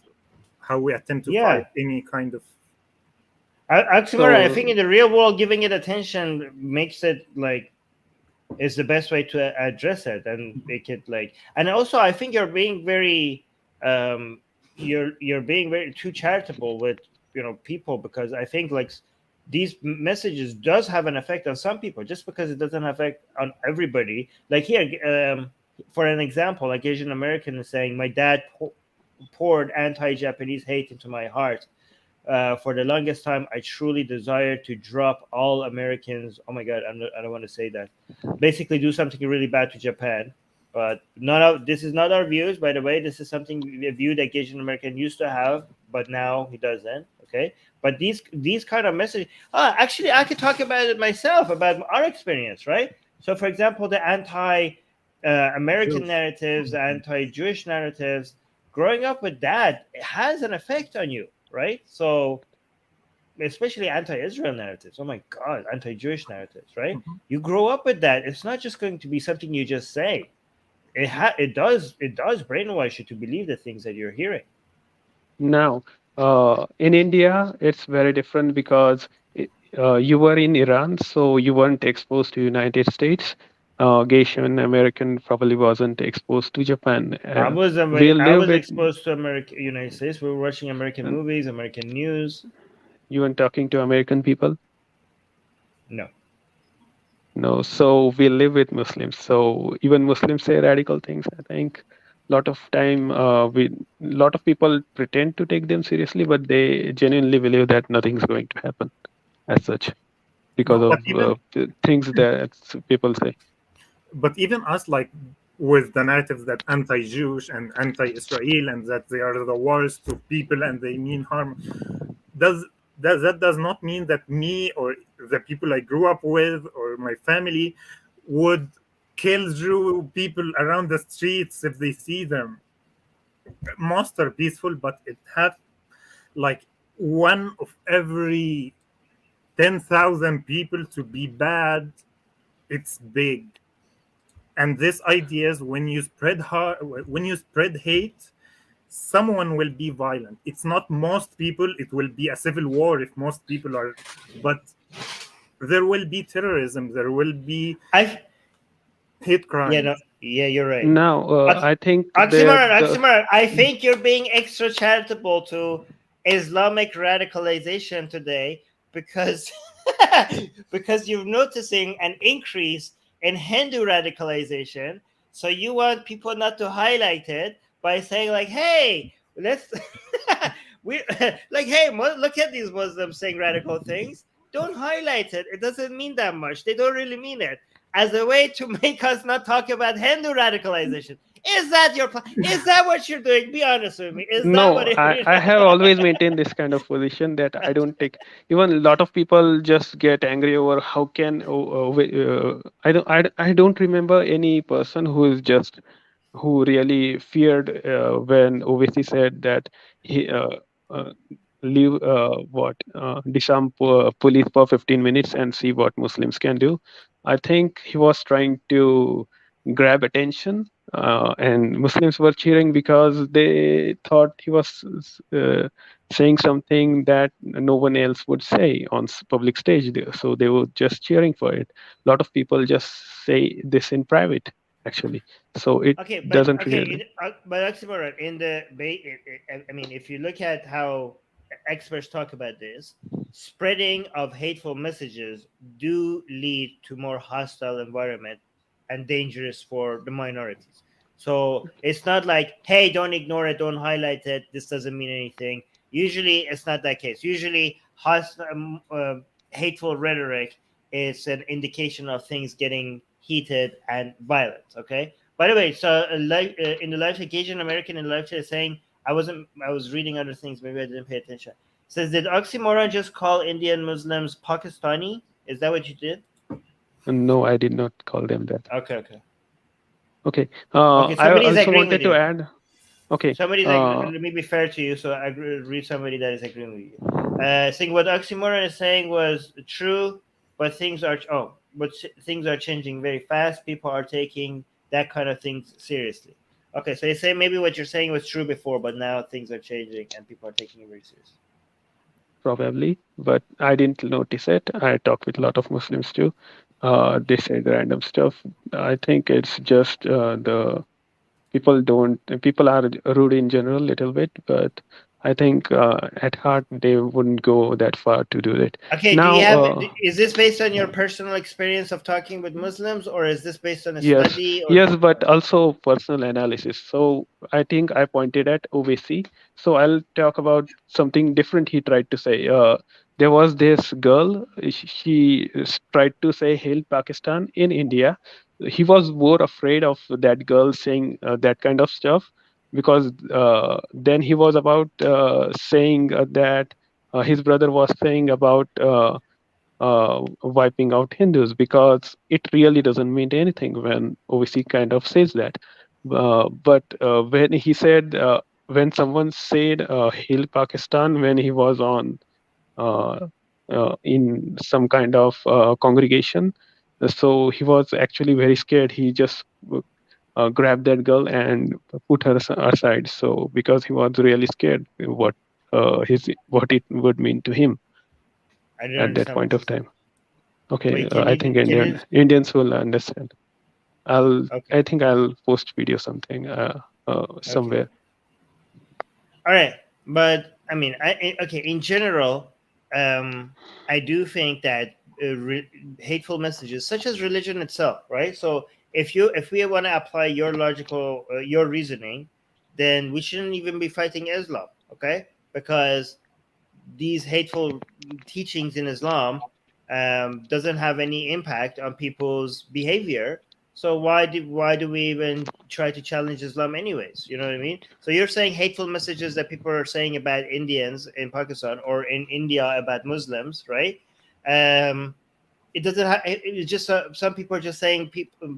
how we attempt to fight Yeah. any kind of Oxymoron, I think in the real world, giving it attention makes it like is the best way to address it and make it like. And also, I think you're being very, you're being very too charitable with people, because I think like these messages does have an effect on some people, just because it doesn't affect on everybody. Like here, for an example, like Asian American is saying, my dad poured anti-Japanese hate into my heart. For the longest time, I truly desired to drop all Americans. Oh my God, I don't want to say that. Basically, do something really bad to Japan. But this is not our views, by the way. This is a view that Asian American used to have, but now he doesn't. Okay, but these kind of messages. Actually, I could talk about it myself, about our experience, right? So, for example, the anti-American narratives, the anti-Jewish narratives. Growing up with that, it has an effect on you, right? So, especially anti-Israel narratives. Oh my God, anti-Jewish narratives, right? You grow up with that. It's not just going to be something you just say. It does brainwash you to believe the things that you're hearing. now, in India, it's very different because you were in Iran, so you weren't exposed to United States. Asian American probably wasn't exposed to Japan. I was We live with exposed to United States. We were watching American movies, American news. you and talking to American people. No. No, so we live with Muslims. So even Muslims say radical things. I think lot of time lot of people pretend to take them seriously, but they genuinely believe that nothing's going to happen as such because No, of but even the things that people say. but even us, like with the narratives that anti-Jewish and anti-Israel and that they are the worst of people and they mean harm, does that does not mean that me or the people I grew up with or my family would kill Jew people around the streets if they see them. Most are peaceful, but it has like one of every 10,000 people to be bad. It's big. And this idea is when you spread hate, someone will be violent. It's not most people. It will be a civil war if most people are, but there will be terrorism. There will be hate crimes. Yeah, you're right. Now, I think Oxymoron, I think you're being extra charitable to Islamic radicalization today because because you're noticing an increase in Hindu radicalization. So you want people not to highlight it by saying like, "Hey, let's we like, hey, look at these Muslims saying radical things. Don't highlight it. It doesn't mean that much. They don't really mean it." As a way to make us not talk about Hindu radicalization. Is that your plan? Is that what you're doing? Be honest with me. Is that No, what I have always maintained this kind of position that I don't take. Even a lot of people just get angry over how can I don't remember any person who really feared when OVC said that he uh, leave disarm police for 15 minutes and see what Muslims can do. I think he was trying to grab attention, and Muslims were cheering because they thought he was saying something that no one else would say on public stage there. So they were just cheering for it. A lot of people just say this in private, actually. So it doesn't really. But Oxymoron, I mean, if you look at how experts talk about this, spreading of hateful messages do lead to more hostile environment and dangerous for the minorities. So it's not like, hey, don't ignore it, don't highlight it, this doesn't mean anything. Usually it's not that case. Usually hateful rhetoric is an indication of things getting heated and violent, okay? By the way, so in the live Asian American in the live chat is saying I was reading other things. Maybe I didn't pay attention. It says, did Oxymoron just call Indian Muslims Pakistani? Is that what you did? No, I did not call them that. Okay. Okay. Okay. I Somebody's also agreeing wanted with you. to add. Okay. Somebody's let me be fair to you, so I read somebody that is agreeing with you. Saying what Oxymoron is saying was true, but things are things are changing very fast. People are taking that kind of things seriously. Okay, so you say maybe what you're saying was true before, but now things are changing and people are taking it very seriously. Probably, but I didn't notice it. I talk with a lot of Muslims too. They say random stuff. I think it's just the people are rude in general a little bit, but I think at heart they wouldn't go that far to do it. Okay, Now, is this based on your personal experience of talking with Muslims, or is this based on a yes, study? Or... yes, but also personal analysis. So I think I pointed at OVC. So I'll talk about something different he tried to say. There was this girl, she tried to say Hail Pakistan in India. He was more afraid of that girl saying that kind of stuff, because then he was about saying that his brother was saying about wiping out Hindus, because it really doesn't mean anything when OVC kind of says that. But when he said, when someone said Hail Pakistan when he was on in some kind of congregation, so he was actually very scared. He just grabbed that girl and put her aside. So because he was really scared what it would mean to him I don't at that understand point what of you said. time. Okay, Wait, I think can you... Indians will understand. Okay. I think I'll post video something somewhere. Okay. All right, but I mean, in general, I do think that hateful messages, such as religion itself, right? So if we want to apply your logical, your reasoning, then we shouldn't even be fighting Islam, okay? Because these hateful teachings in Islam doesn't have any impact on people's behavior. So why do we even try to challenge Islam anyways? You know what I mean? So you're saying hateful messages that people are saying about Indians in Pakistan or in India about Muslims, right? It doesn't have. It's just some people are just saying people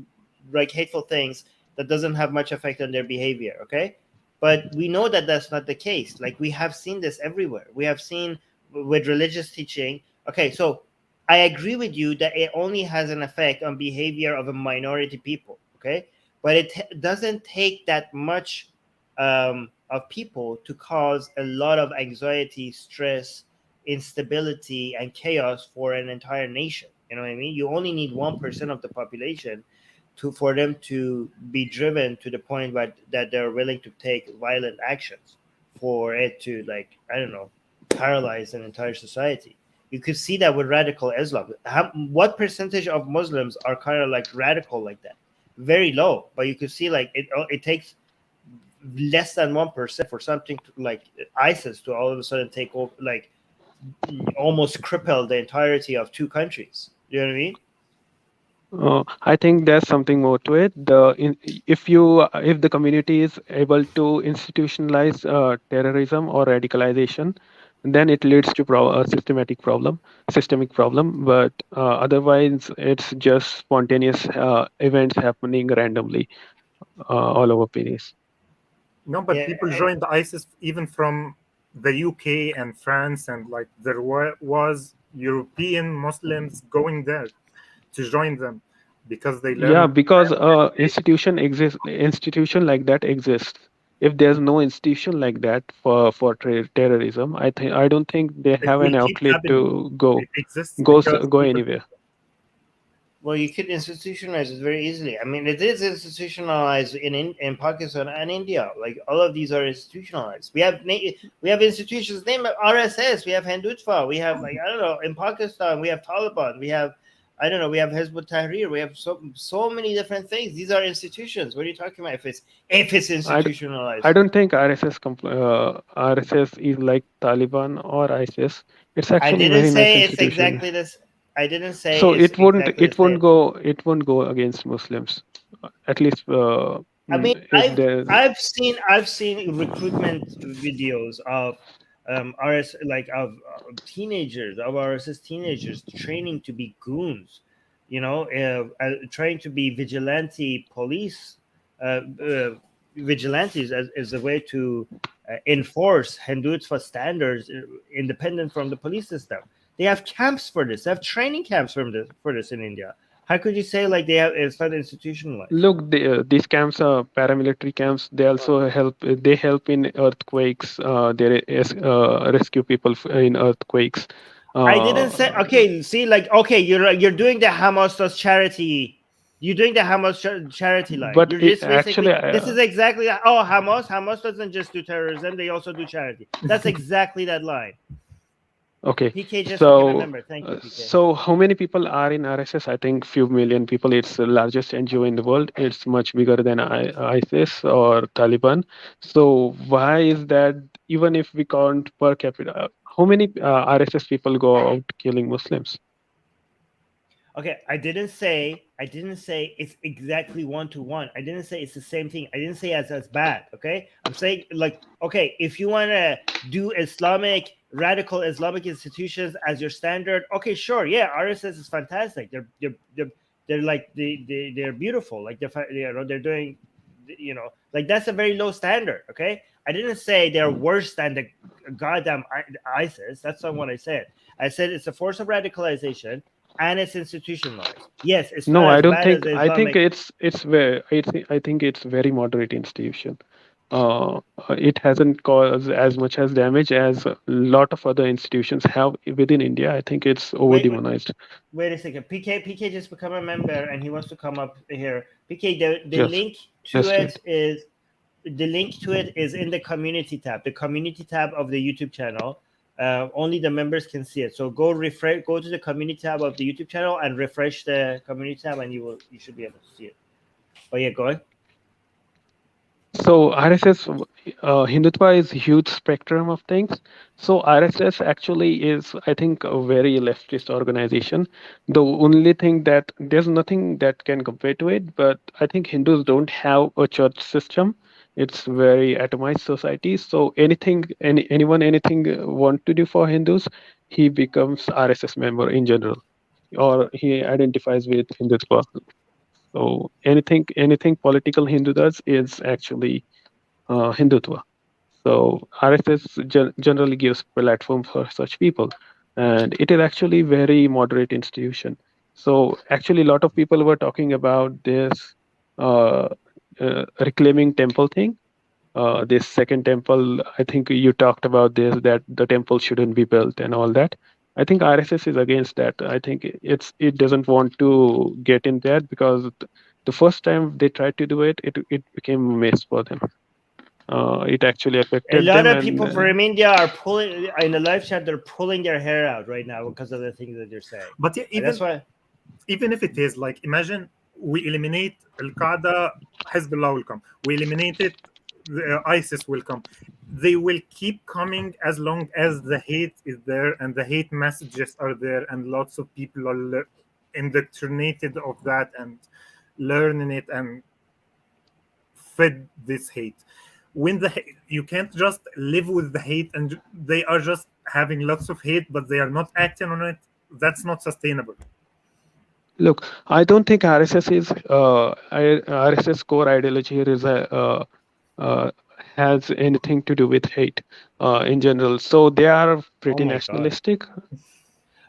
like hateful things that doesn't have much effect on their behavior. Okay, but we know that that's not the case. Like we have seen this everywhere. We have seen with religious teaching. Okay, so I agree with you that it only has an effect on behavior of a minority people. Okay, but it doesn't take that much of people to cause a lot of anxiety, stress, instability, and chaos for an entire nation. You know what I mean? You only need 1% of the population for them to be driven to the point that they're willing to take violent actions for it to, like, I don't know, paralyze an entire society. You could see that with radical Islam. What percentage of Muslims are kind of like radical like that? Very low, but you could see like it takes less than 1% for something like ISIS to all of a sudden take over, like almost cripple the entirety of two countries. You know what I mean? I think there's something more to it. If the community is able to institutionalize terrorism or radicalization, then it leads to a systemic problem. But otherwise, it's just spontaneous events happening randomly all over Paris. No, but people joined ISIS even from the UK and France, and like there was European Muslims going there to join them because they learned. Yeah, because institution like that exists. If there's no institution like that for terrorism, I don't think they have an outlet to go anywhere. Well, you could institutionalize it very easily. I mean, it is institutionalized in Pakistan and India. Like all of these are institutionalized. We have institutions named RSS. We have Hindutva. We have, like, I don't know, in Pakistan we have Taliban. We have, I don't know, we have Hizb ut-Tahrir. We have so many different things. These are institutions. What are you talking about? If it's institutionalized, I don't think RSS is like Taliban or ISIS. It's actually very nice institution. Exactly this. I didn't say so. It won't go against Muslims. at least I mean, if there's I've seen recruitment videos of RS like of teenagers, of RSS teenagers training to be goons, trying to be vigilante police, vigilantes as a way to enforce Hindutva standards independent from the police system. They have camps for this. They have training camps for this in India. How could you say like it's not institutionalized? look, these camps are paramilitary camps. They also help. They help in earthquakes. Rescue people in earthquakes. I didn't say okay. See, like okay, you're doing the Hamas does charity. You're doing the Hamas charity line. But You're just basically actually, this is exactly Hamas doesn't just do terrorism; they also do charity. That's exactly that line. okay. PK just So, became a member. Thank you, PK. so how many people are in RSS? I think few million people. It's the largest NGO in the world. It's much bigger than ISIS or Taliban. So why is that? Even if we count per capita, how many RSS people go out killing Muslims? Okay, I didn't say it's exactly 1-to-1. I didn't say it's the same thing. I didn't say as bad. Okay, I'm saying like okay, if you want to do radical Islamic institutions as your standard, okay, sure, yeah, RSS is fantastic. They're like they're beautiful. Like they're doing, like that's a very low standard. Okay, I didn't say they're worse than the goddamn ISIS. That's not what I said. I said it's a force of radicalization. And it's institutionalized. Yes, it's No, not I as don't bad think. as I think Islamic. it's very. I think it's very moderate institution. It hasn't caused as much as damage as a lot of other institutions have within India. I think it's over demonized. Wait a second. PK just become a member and he wants to come up here. PK, the Yes, link let's to do it is in the community tab. The community tab of the YouTube channel. Only the members can see it. So go to the community tab of the YouTube channel and refresh the community tab, and you should be able to see it. Oh yeah, go ahead. So RSS, Hindutva is a huge spectrum of things. So RSS actually is, I think, a very leftist organization. The only thing that there's nothing that can compare to it, but I think Hindus don't have a church system. It's very atomized society. So anything anything want to do for Hindus, he becomes RSS member in general, or he identifies with Hindutva. So anything political Hindu does is actually Hindutva. So RSS generally gives platform for such people, and it is actually very moderate institution. So actually, a lot of people were talking about this reclaiming temple thing. This second temple, I think you talked about this, that the temple shouldn't be built and all that. I think RSS is against that. I think it doesn't want to get in there because the first time they tried to do it became a mess for them. It actually A affected lot them, of people from India are pulling in the live chat. They're pulling their hair out right now because of the things that you're saying. But yeah, And that's why. even if it is like, imagine we eliminate Al-Qaeda, Hezbollah will come. We eliminate it, ISIS will come. They will keep coming as long as the hate is there and the hate messages are there, and lots of people are indoctrinated of that and learning it and fed this hate. When you can't just live with the hate, and they are just having lots of hate, but they are not acting on it. That's not sustainable. Look, I don't think RSS is RSS core ideology here is has anything to do with hate in general. So they are pretty nationalistic.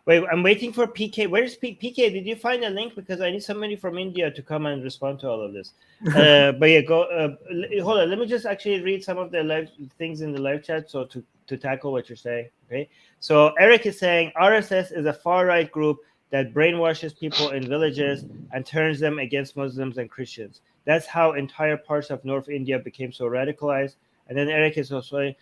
Wait, I'm waiting for PK. Where's PK? Did you find a link? Because I need somebody from India to come and respond to all of this. But yeah, go. Hold on. Let me just actually read some of the live things in the live chat, so to tackle what you're saying. Okay. So Eric is saying RSS is a far right group that brainwashes people in villages and turns them against Muslims and Christians. That's how entire parts of North India became so radicalized. And then Eric is also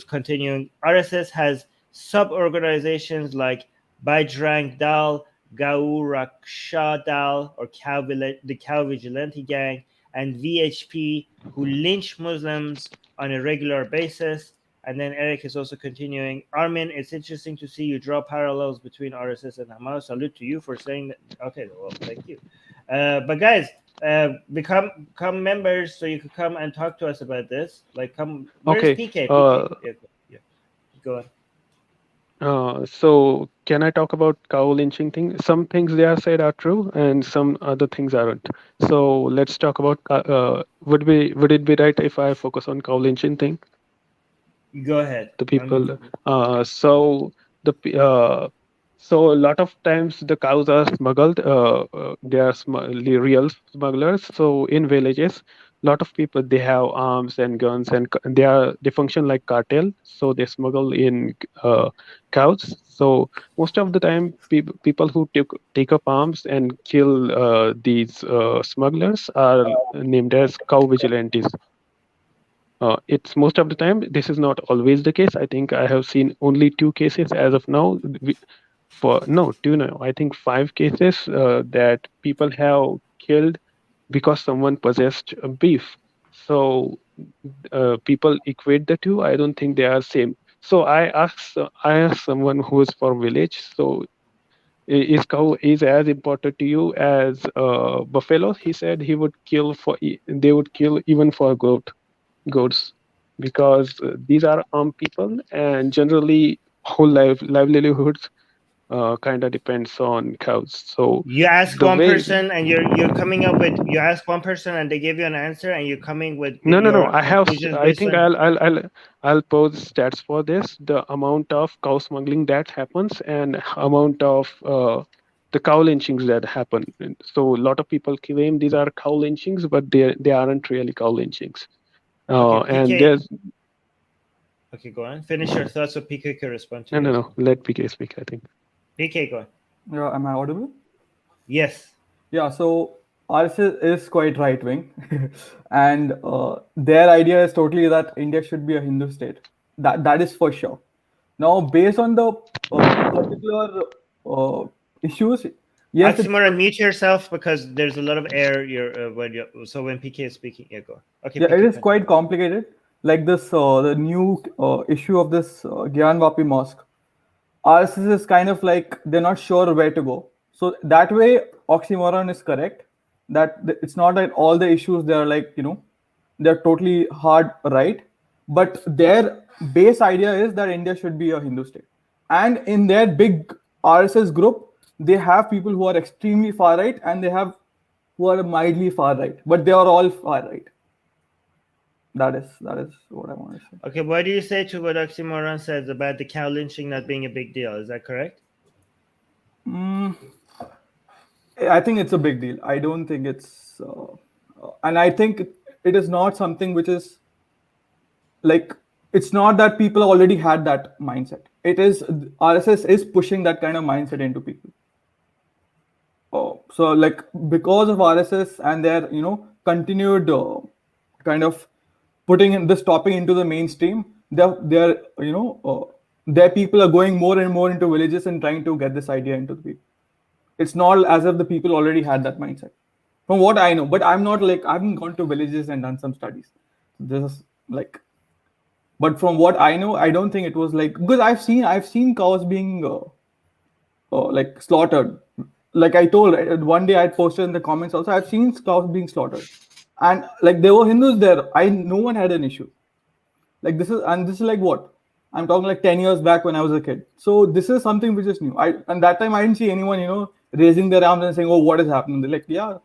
continuing. RSS has sub-organizations like Bajrang Dal, Gauraksha Dal, or the Cow Vigilante Gang, and VHP, who lynch Muslims on a regular basis. And then Eric is also continuing. Armin, it's interesting to see you draw parallels between RSS and Hamas. Salute to you for saying that. Okay, well, thank you. But guys, become members so you could come and talk to us about this. Like, come. Where's Okay. PK? Yeah, go on. So can I talk about cow lynching thing? Some things they have said are true, and some other things aren't. So let's talk about. Would it be right if I focus on cow lynching thing? Go ahead. The people. So a lot of times the cows are smuggled. They are real smugglers. So in villages, a lot of people, they have arms and guns, and they function like cartel. So they smuggle in cows. So most of the time, people who take up arms and kill these smugglers are named as cow vigilantes. It's most of the time. This is not always the case. I think I have seen only 2 cases as of now. I think 5 cases that people have killed because someone possessed beef. So people equate the two. I don't think they are same. So I asked someone who is from village. So is cow is as important to you as buffalo? He said they would kill even for goats, because these are armed people, and generally whole livelihoods kind of depends on cows. So You ask the one way person, and you're coming up with. You ask one person, and they give you an answer, and you're coming with no your I have conclusions I based think on. I'll post stats for this, the amount of cow smuggling that happens and amount of the cow lynchings that happen. And so a lot of people claim these are cow lynchings, but they aren't really cow lynchings. Okay, And PK. there's Okay, go on. Finish your thoughts so PK can respond to no let PK speak, I think. PK, go on. Yeah, am I audible? Yes. Yeah, so RSS is quite right wing, and their idea is totally that India should be a Hindu state. That is for sure. Now, based on the particular issues, yes, Oxymoron, mute yourself because there's a lot of air. When PK is speaking, yeah, go on. Okay. yeah, PK, it is quite complicated. Like this, the new issue of this Gyanvapi mosque. RSS is kind of like they're not sure where to go. So that way, oxymoron is correct. That it's not that all the issues they're like, they're totally hard right. But their base idea is that India should be a Hindu state. And in their big RSS group, they have people who are extremely far right and they have who are mildly far right. But they are all far right. That is what I want to say. Okay, what do you say to what Oxymoron says about the cow lynching not being a big deal? Is that correct? I think it's a big deal. I don't think it's, and I think it is not something which is like, it's not that people already had that mindset. It is RSS is pushing that kind of mindset into people. So like because of RSS and their continued kind of putting in this topic into the mainstream, their people are going more and more into villages and trying to get this idea into the people. It's not as if the people already had that mindset, from what I know. But I'm not like, I haven't gone to villages and done some studies. This is like, but from what I know, I don't think it was like, because I've seen cows being like slaughtered. Like I told, one day I posted in the comments also, I've seen cows being slaughtered. And like there were Hindus there. No one had an issue. Like this is like what? I'm talking like 10 years back when I was a kid. So this is something which is new. And that time I didn't see anyone, raising their arms and saying, "Oh, what is happening?" They're like, "Yeah,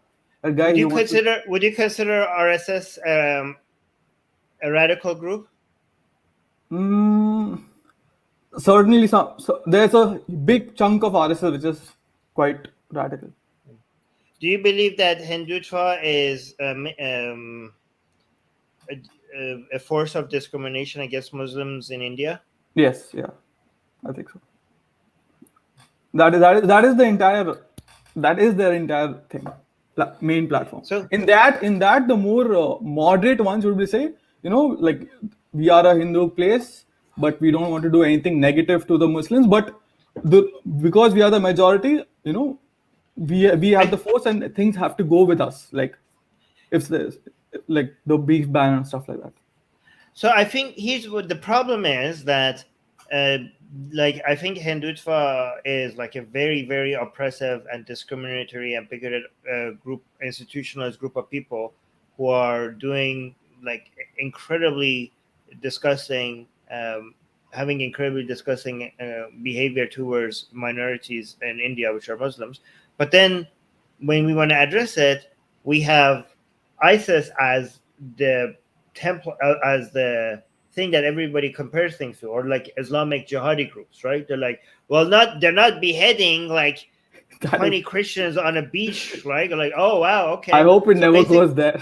that guy." Would you consider RSS a radical group? Certainly, so there's a big chunk of RSS which is quite radical. Do you believe that Hindutva is a force of discrimination against Muslims in India? Yes, yeah, I think so. That is their entire thing, main platform. So in that the more moderate ones would be say, like we are a Hindu place, but we don't want to do anything negative to the Muslims. But because we are the majority, we have the force and things have to go with us. Like if there's like the beef ban and stuff like that. So I think here's what the problem is, that like I think Hindutva is like a very, very oppressive and discriminatory and bigoted institutionalized group of people who are doing like incredibly disgusting, having incredibly disgusting behavior towards minorities in India, which are Muslims. But then when we want to address it, we have ISIS as the temple, as the thing that everybody compares things to, or like Islamic jihadi groups, right? They're like, well, they're not beheading like 20 Christians on a beach, right? Like, oh wow, okay. I hope it So never goes there.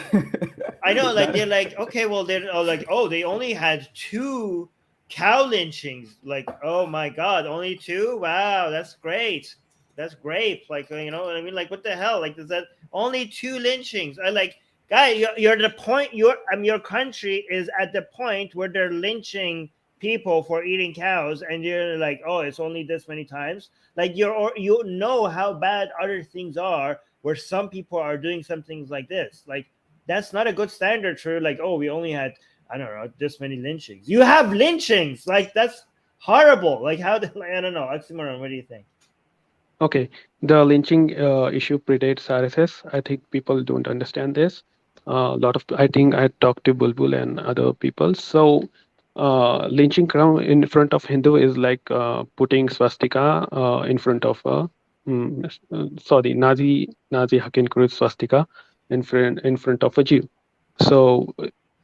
I know, like they're like, okay, well, they're like, oh, they only had 2 cow lynchings. Like, oh my god, only 2? Wow, that's great. That's great. Like, you know what I mean? Like, what the hell? Like, is that only 2 lynchings? I like, guy, you're the point. Your country is at the point where they're lynching people for eating cows, and you're like, oh, it's only this many times. Like, you know how bad other things are, where some people are doing some things like this. Like, that's not a good standard for like, oh, we only had, I don't know, this many lynchings. You have lynchings. Like, that's horrible. Like, how? Like, I don't know. Oxymoron, what do you think? Okay, the lynching issue predates RSS. I think people don't understand this. I think I talked to Bulbul and other people. So, lynching crown in front of Hindu is like putting swastika in front of Nazi Hakenkreuz swastika in front of a Jew. So,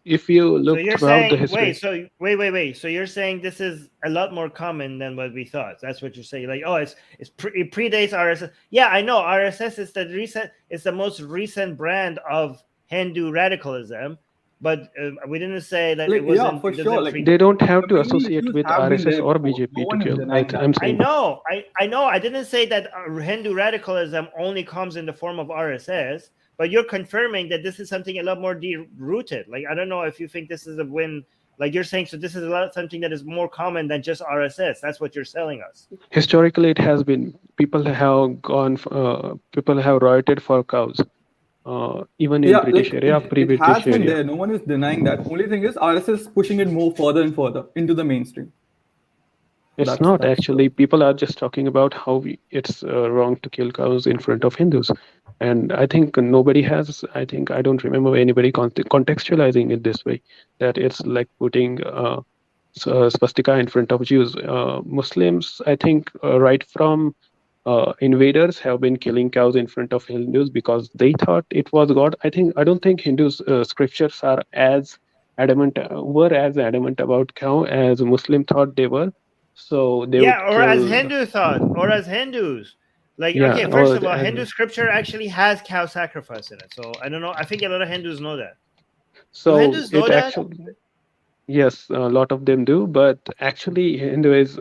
if you look So you're throughout the saying, history, wait. So you're saying this is a lot more common than what we thought. That's what you're saying. Like, oh, it predates RSS. Yeah, I know RSS is the most recent brand of Hindu radicalism, but we didn't say that Like, it wasn't. yeah, for it doesn't sure. Like, they don't have the to main associate issues with have been RSS there or before. BJP No to one is kill. denying that. I'm I saying. know. I know. I didn't say that Hindu radicalism only comes in the form of RSS, but you're confirming that this is something a lot more rooted. Like, I don't know if you think this is a win. Like, you're saying, so this is something that is more common than just RSS. That's what you're selling us. Historically, it has been. People have rioted for cows. Even in Yeah, British like area, it pre-British has been area. there. No one is denying that. Only thing is RSS is pushing it more further and further into the mainstream. It's not actually. People are just talking about how it's wrong to kill cows in front of Hindus, and I think nobody has. I don't remember anybody contextualizing it this way. That it's like putting swastika in front of Jews. Muslims, I think, right from invaders have been killing cows in front of Hindus because they thought it was God. I don't think Hindus scriptures are were as adamant about cow as Muslim thought they were. So they would Or as kill. Hindu thought, or as Hindus. Like, Yeah, okay, first or of all, Hindu scripture actually has cow sacrifice in it. So I don't know. I think a lot of Hindus know that. Do so Hindus know it that? actually. Yes, a lot of them do, but actually Hindu is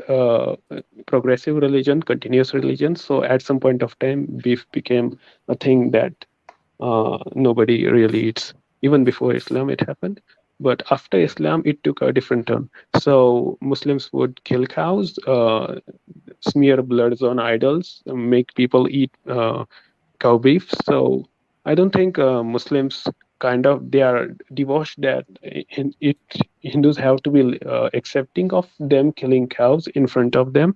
progressive religion, continuous religion. So at some point of time, beef became a thing that nobody really eats. Even before Islam, it happened. But after Islam, it took a different turn. So Muslims would kill cows, smear bloods on idols, make people eat cow beef. So I don't think Muslims they are divorced that Hindus have to be accepting of them killing cows in front of them.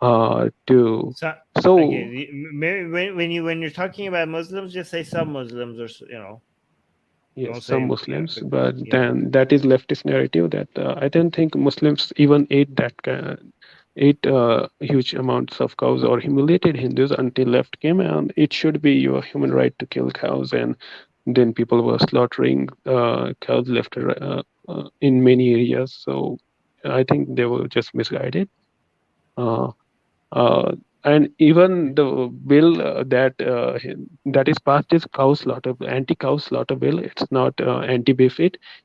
To so Okay, maybe when you're talking about Muslims, just say some Muslims, or yes, don't some say Muslims, because, but then that is leftist narrative that I don't think Muslims even ate huge amounts of cows or humiliated Hindus until left came, and it should be your human right to kill cows. And then people were slaughtering cows left in many areas. So I think they were just misguided. Uh, uh, and even the bill that is passed is anti-cow slaughter bill. It's not anti-beef.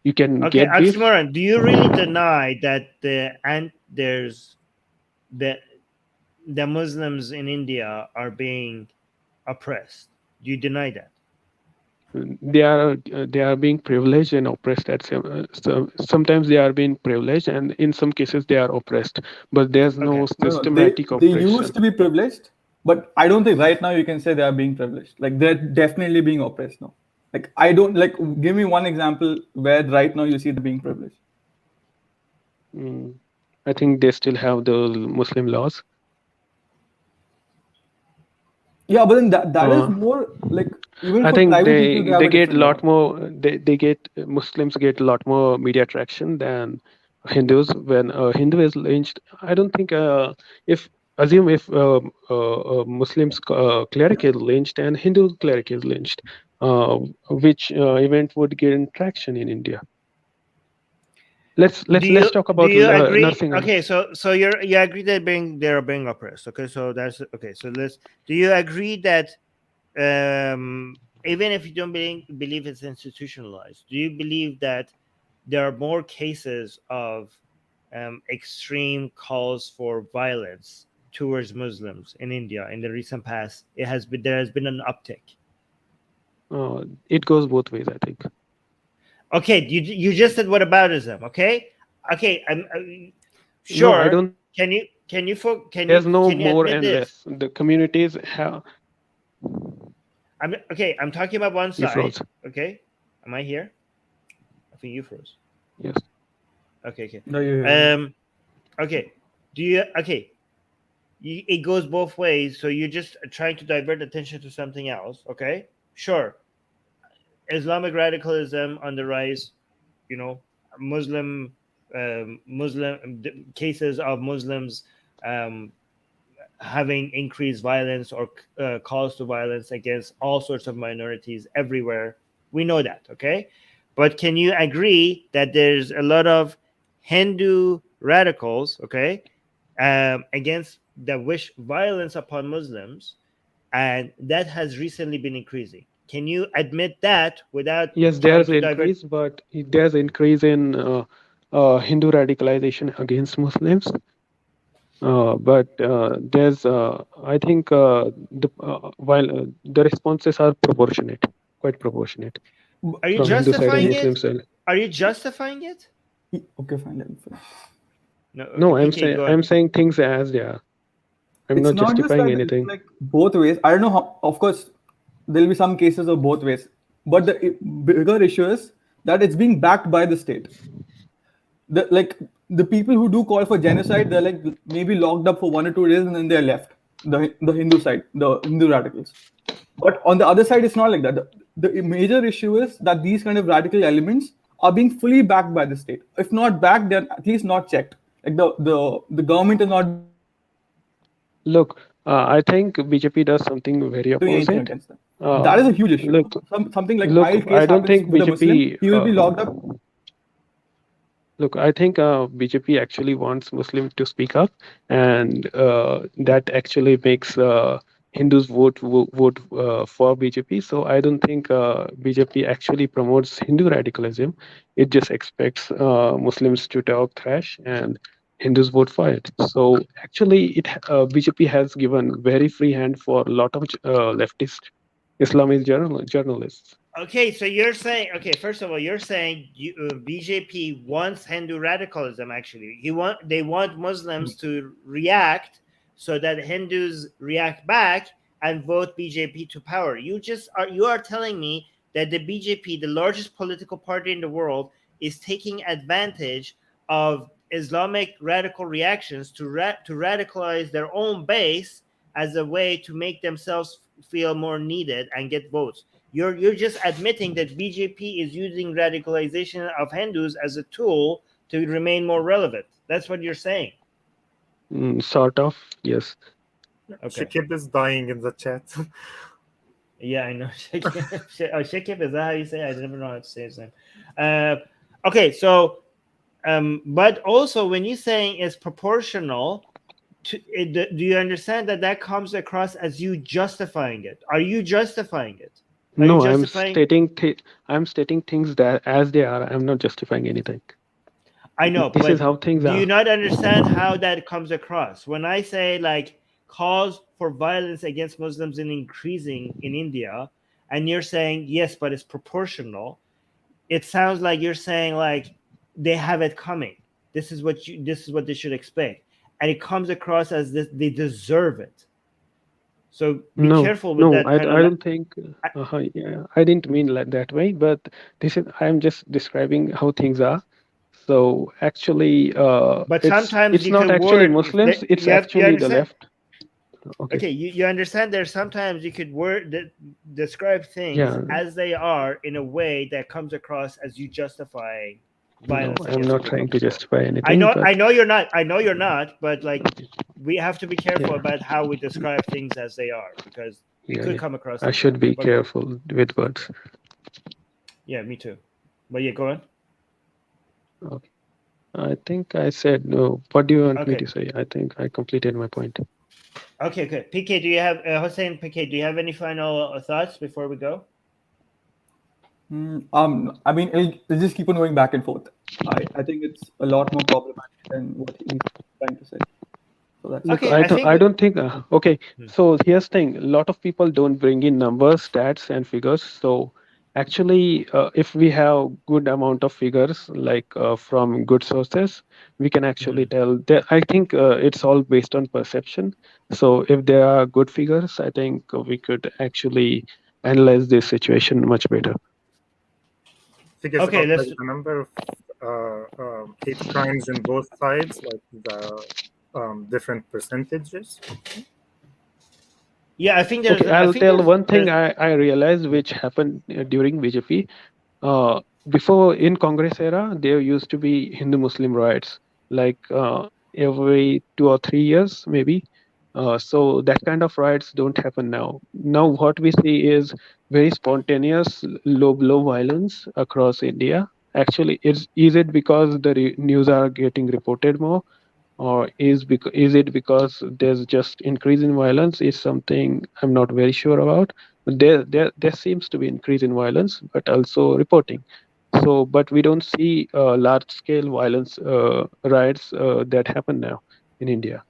You can okay, get beef. Oxymoron, do you really deny that there's the Muslims in India are being oppressed? Do you deny that? They are being privileged and oppressed sometimes they are being privileged, and in some cases they are oppressed, but there's no Okay. No, systematic they used oppression. to be privileged, but I don't think right now you can say they are being privileged. Like, they're definitely being oppressed now. Like, I don't like. Give me one example where right now you see them being privileged. I think they still have the Muslim laws. Yeah, but then that is Uh, more like even I for think tribal people they have they a get a different law. lot more. They get Muslims get a lot more media traction than Hindus. When a Hindu is lynched, I don't think if assume if Muslims cleric is lynched and Hindu cleric is lynched, uh, which event would gain traction in India? Let's talk Do about you agree? nursing. Okay, so you agree that they're being oppressed. Okay, so that's okay. So let's. Do you agree that even if you don't believe it's institutionalized, do you believe that there are more cases of extreme calls for violence towards Muslims in India in the recent past? There has been an uptick. It goes both ways, I think. Okay, you just said whataboutism. Okay, I'm No, I sure. don't. There's no Can you more admit and this? less. The communities have. I'm talking about one You side. froze. Okay, am I here? I think you froze. Yes. Okay. No, yeah. Okay. Do you okay? It goes both ways. So you're just trying to divert attention to something else. Okay, sure. Islamic radicalism on the rise. You know, Muslim cases of Muslims um, having increased violence or calls to violence against all sorts of minorities everywhere. We know that, okay? But can you agree that there's a lot of Hindu radicals, okay, against that wish violence upon Muslims, and that has recently been increasing? Can you admit that without Yes, trying there's to an divert? increase, but there's increase in Hindu radicalization against Muslims. But there's, I think, while the responses are proportionate, quite proportionate Are you from Hindu side and justifying Muslim it? side. Are you justifying it? Okay, fine. Let me finish. No. Okay, No, PK, go I'm ahead. saying things as they are. I'm It's not not just justifying that it's anything. like both ways. I don't know how. Of course, there'll be some cases of both ways, but the bigger issue is that it's being backed by the state. The people who do call for genocide, they're like maybe locked up for 1 or 2 days and then they're left. The Hindu side, the Hindu radicals. But on the other side, it's not like that. The major issue is that these kind of radical elements are being fully backed by the state. If not backed, they're at least not checked. Like the government is not doing anything against them. Look, I think BJP does something very That is a huge opposite. issue. Something like Look, wild case look, happens I don't with a think Muslim, he BJP. will be locked up. Look, I think BJP actually wants Muslims to speak up, and that actually makes Hindus vote for BJP. So I don't think BJP actually promotes Hindu radicalism. It just expects Muslims to talk trash, and Hindus vote for it. So actually, BJP has given very free hand for a lot of leftist Islamist journalists. Okay, so you're saying, okay, first of all, you're saying BJP wants Hindu radicalism. Actually, they want Muslims to react so that Hindus react back and vote BJP to power. You are telling me that the BJP, the largest political party in the world, is taking advantage of Islamic radical reactions to radicalize their own base as a way to make themselves feel more needed and get votes. You're just admitting that BJP is using radicalization of Hindus as a tool to remain more relevant. That's what you're saying. Sort of, yes. Okay. Shakib is dying in the chat. Yeah, I know. Shakib, is that how you say it? I never know how to say his name. Okay, so, but also when you're saying it's proportional, do you understand that comes across as you justifying it? Are you justifying it? No, I'm stating things that as they are. I'm not justifying anything. I know, This but is how things do are. you not understand how that comes across? When I say like calls for violence against Muslims in increasing in India, and you're saying yes, but it's proportional, it sounds like you're saying like they have it coming. This is what they should expect, and it comes across as this they deserve it. So be careful with that I kind of. don't think. Yeah, I didn't mean like that way. But I'm just describing how things are. So actually, But sometimes it's you not could actually word Muslims. It's you actually the understand. left. Okay, you understand there's sometimes you could describe things Yeah. as they are in a way that comes across as you justify No, violence I'm against not other trying to people. justify I anything. know But I know you're not. I know you're not, but like we have to be careful yeah, about how we describe things as they are because it yeah, could yeah. come across I as should that. be But go. careful with words. Yeah, me too. But yeah, go on. Okay. I think I said no. What do you want me Okay. to say? I think I completed my point. Okay, good. PK, do you have Hossein? PK, do you have any final thoughts before we go? I mean, it'll just keep on going back and forth. I think it's a lot more problematic than what he's trying to say. So that's it. Look, Okay, I think I don't think. Okay, Hmm. so here's the thing: a lot of people don't bring in numbers, stats, and figures. So actually, if we have good amount of figures, like from good sources, we can actually tell. That I think it's all based on perception. So if there are good figures, I think we could actually analyze this situation much better. Figures okay, about like let's the number of hate crimes in both sides, like the different percentages. yeah, I think Okay, I I'll think tell one thing there's I realized which happened during BJP. Before in Congress era, there used to be Hindu Muslim riots, like every 2 or 3 years, maybe. So that kind of riots don't happen now. Now what we see is very spontaneous, low violence across India. Actually, is it because the news are getting reported more, or is it because there's just increase in violence? Is something I'm not very sure about. But there seems to be increase in violence, but also reporting. So, but we don't see large scale violence riots that happen now in India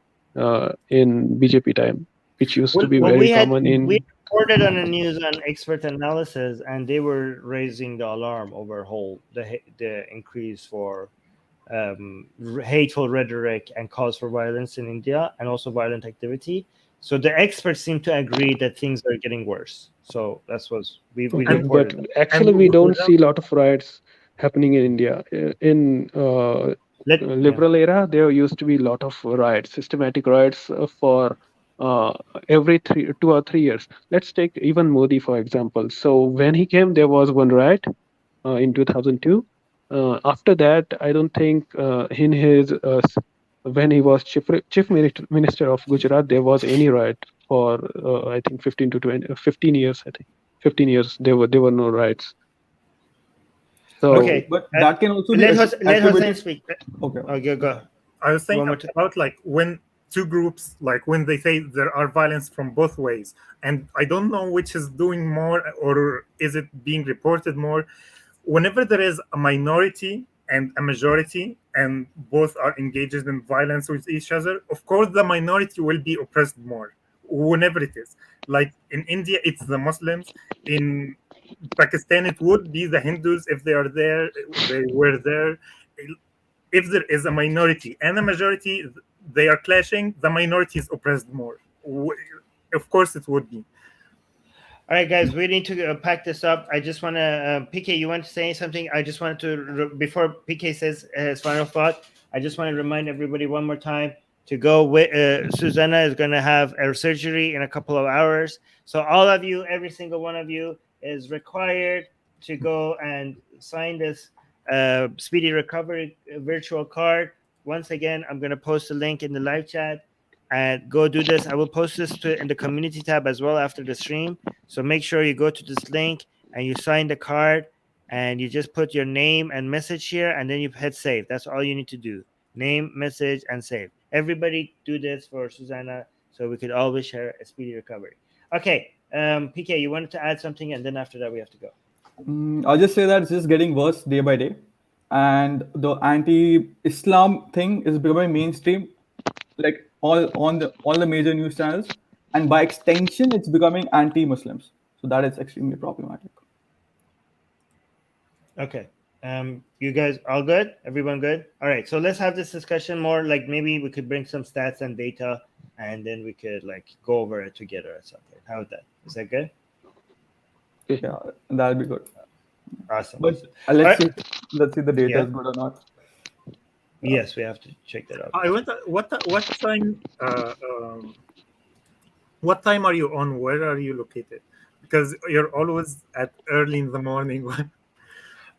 in BJP time, which used to be well, very common we in. reported on the news on expert analysis, and they were raising the alarm over the increase for hateful rhetoric and calls for violence in India, and also violent activity. So the experts seem to agree that things are getting worse. So that's what we Okay, And but reported that. actually and we don't without see a lot of riots happening in India. In Yeah. liberal era, there used to be a lot of riots, systematic riots for uh, every 2 or 3 years. Let's take even Modi for example. So when he came, there was one riot in 2002. After that, I don't think in his when he was chief minister of Gujarat, there was any riot for I think 15 to 20, 15 years. I think 15 years there were no riots. So Okay. But that can also be Let Hossein attributed. speak. Okay. Okay, go. I was One thinking more time. about like when two groups, like when they say there are violence from both ways, and I don't know which is doing more or is it being reported more. Whenever there is a minority and a majority, and both are engaged in violence with each other, of course the minority will be oppressed more. Whenever it is, like in India, it's the Muslims. In Pakistan, it would be the Hindus if they are there. They were there. If there is a minority and a majority, they are clashing, the minority is oppressed more. Of course it would be. All right, guys, we need to pack this up. I just want to, PK, you want to say something? I just wanted to, before PK says his final thought, I just want to remind everybody one more time to go with, Susanna is going to have a surgery in a couple of hours. So all of you, every single one of you is required to go and sign this Speedy Recovery virtual card. Once again, I'm going to post a link in the live chat and go do this. I will post this in the community tab as well after the stream. So make sure you go to this link and you sign the card and you just put your name and message here and then you hit save. That's all you need to do. Name, message, and save. Everybody do this for Susanna so we could always share a speedy recovery. Okay, PK, you wanted to add something and then after that we have to go. I'll just say that it's just getting worse day by day, and the anti-Islam thing is becoming mainstream, like all the major news channels, and by extension, it's becoming anti-Muslims. So that is extremely problematic. Okay. You guys all good? Everyone good? All right. So let's have this discussion more. Like maybe we could bring some stats and data, and then we could like go over it together or something. How is that? Is that good? Yeah, that'll be good. Awesome. But All right. let's see the data Yeah. is good or not. Yes, we have to check that out. I want what time what time are you on? Where are you located? Because you're always at early in the morning.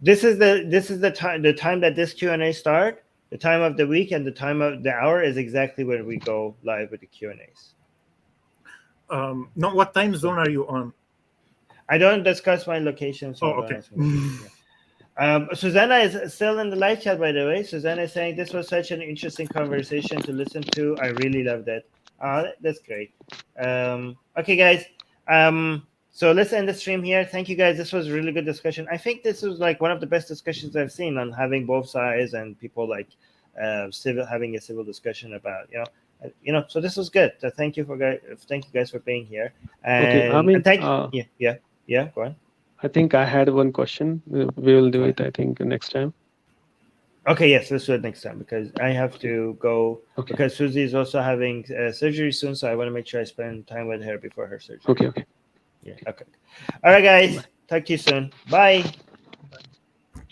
This is the time that this Q&A start. The time of the week and the time of the hour is exactly when we go live with the Q&As. No, what time zone are you on? I don't discuss my location. So Oh, okay. Susanna is still in the live chat, by the way. Susanna is saying this was such an interesting conversation to listen to. I really loved it. That's great. Okay, guys. So let's end the stream here. Thank you, guys. This was a really good discussion. I think this was like one of the best discussions I've seen on having both sides and people like having a civil discussion about So this was good. So thank you guys for being here. And, Okay, Armin, yeah. Go on. I think I had one question. We will do it, I think, next time. Okay, yes, let's do it next time because I have to go. Okay. Because Susie is also having surgery soon, so I want to make sure I spend time with her before her surgery. Okay. Yeah. Okay. All right, guys. Talk to you soon. Bye.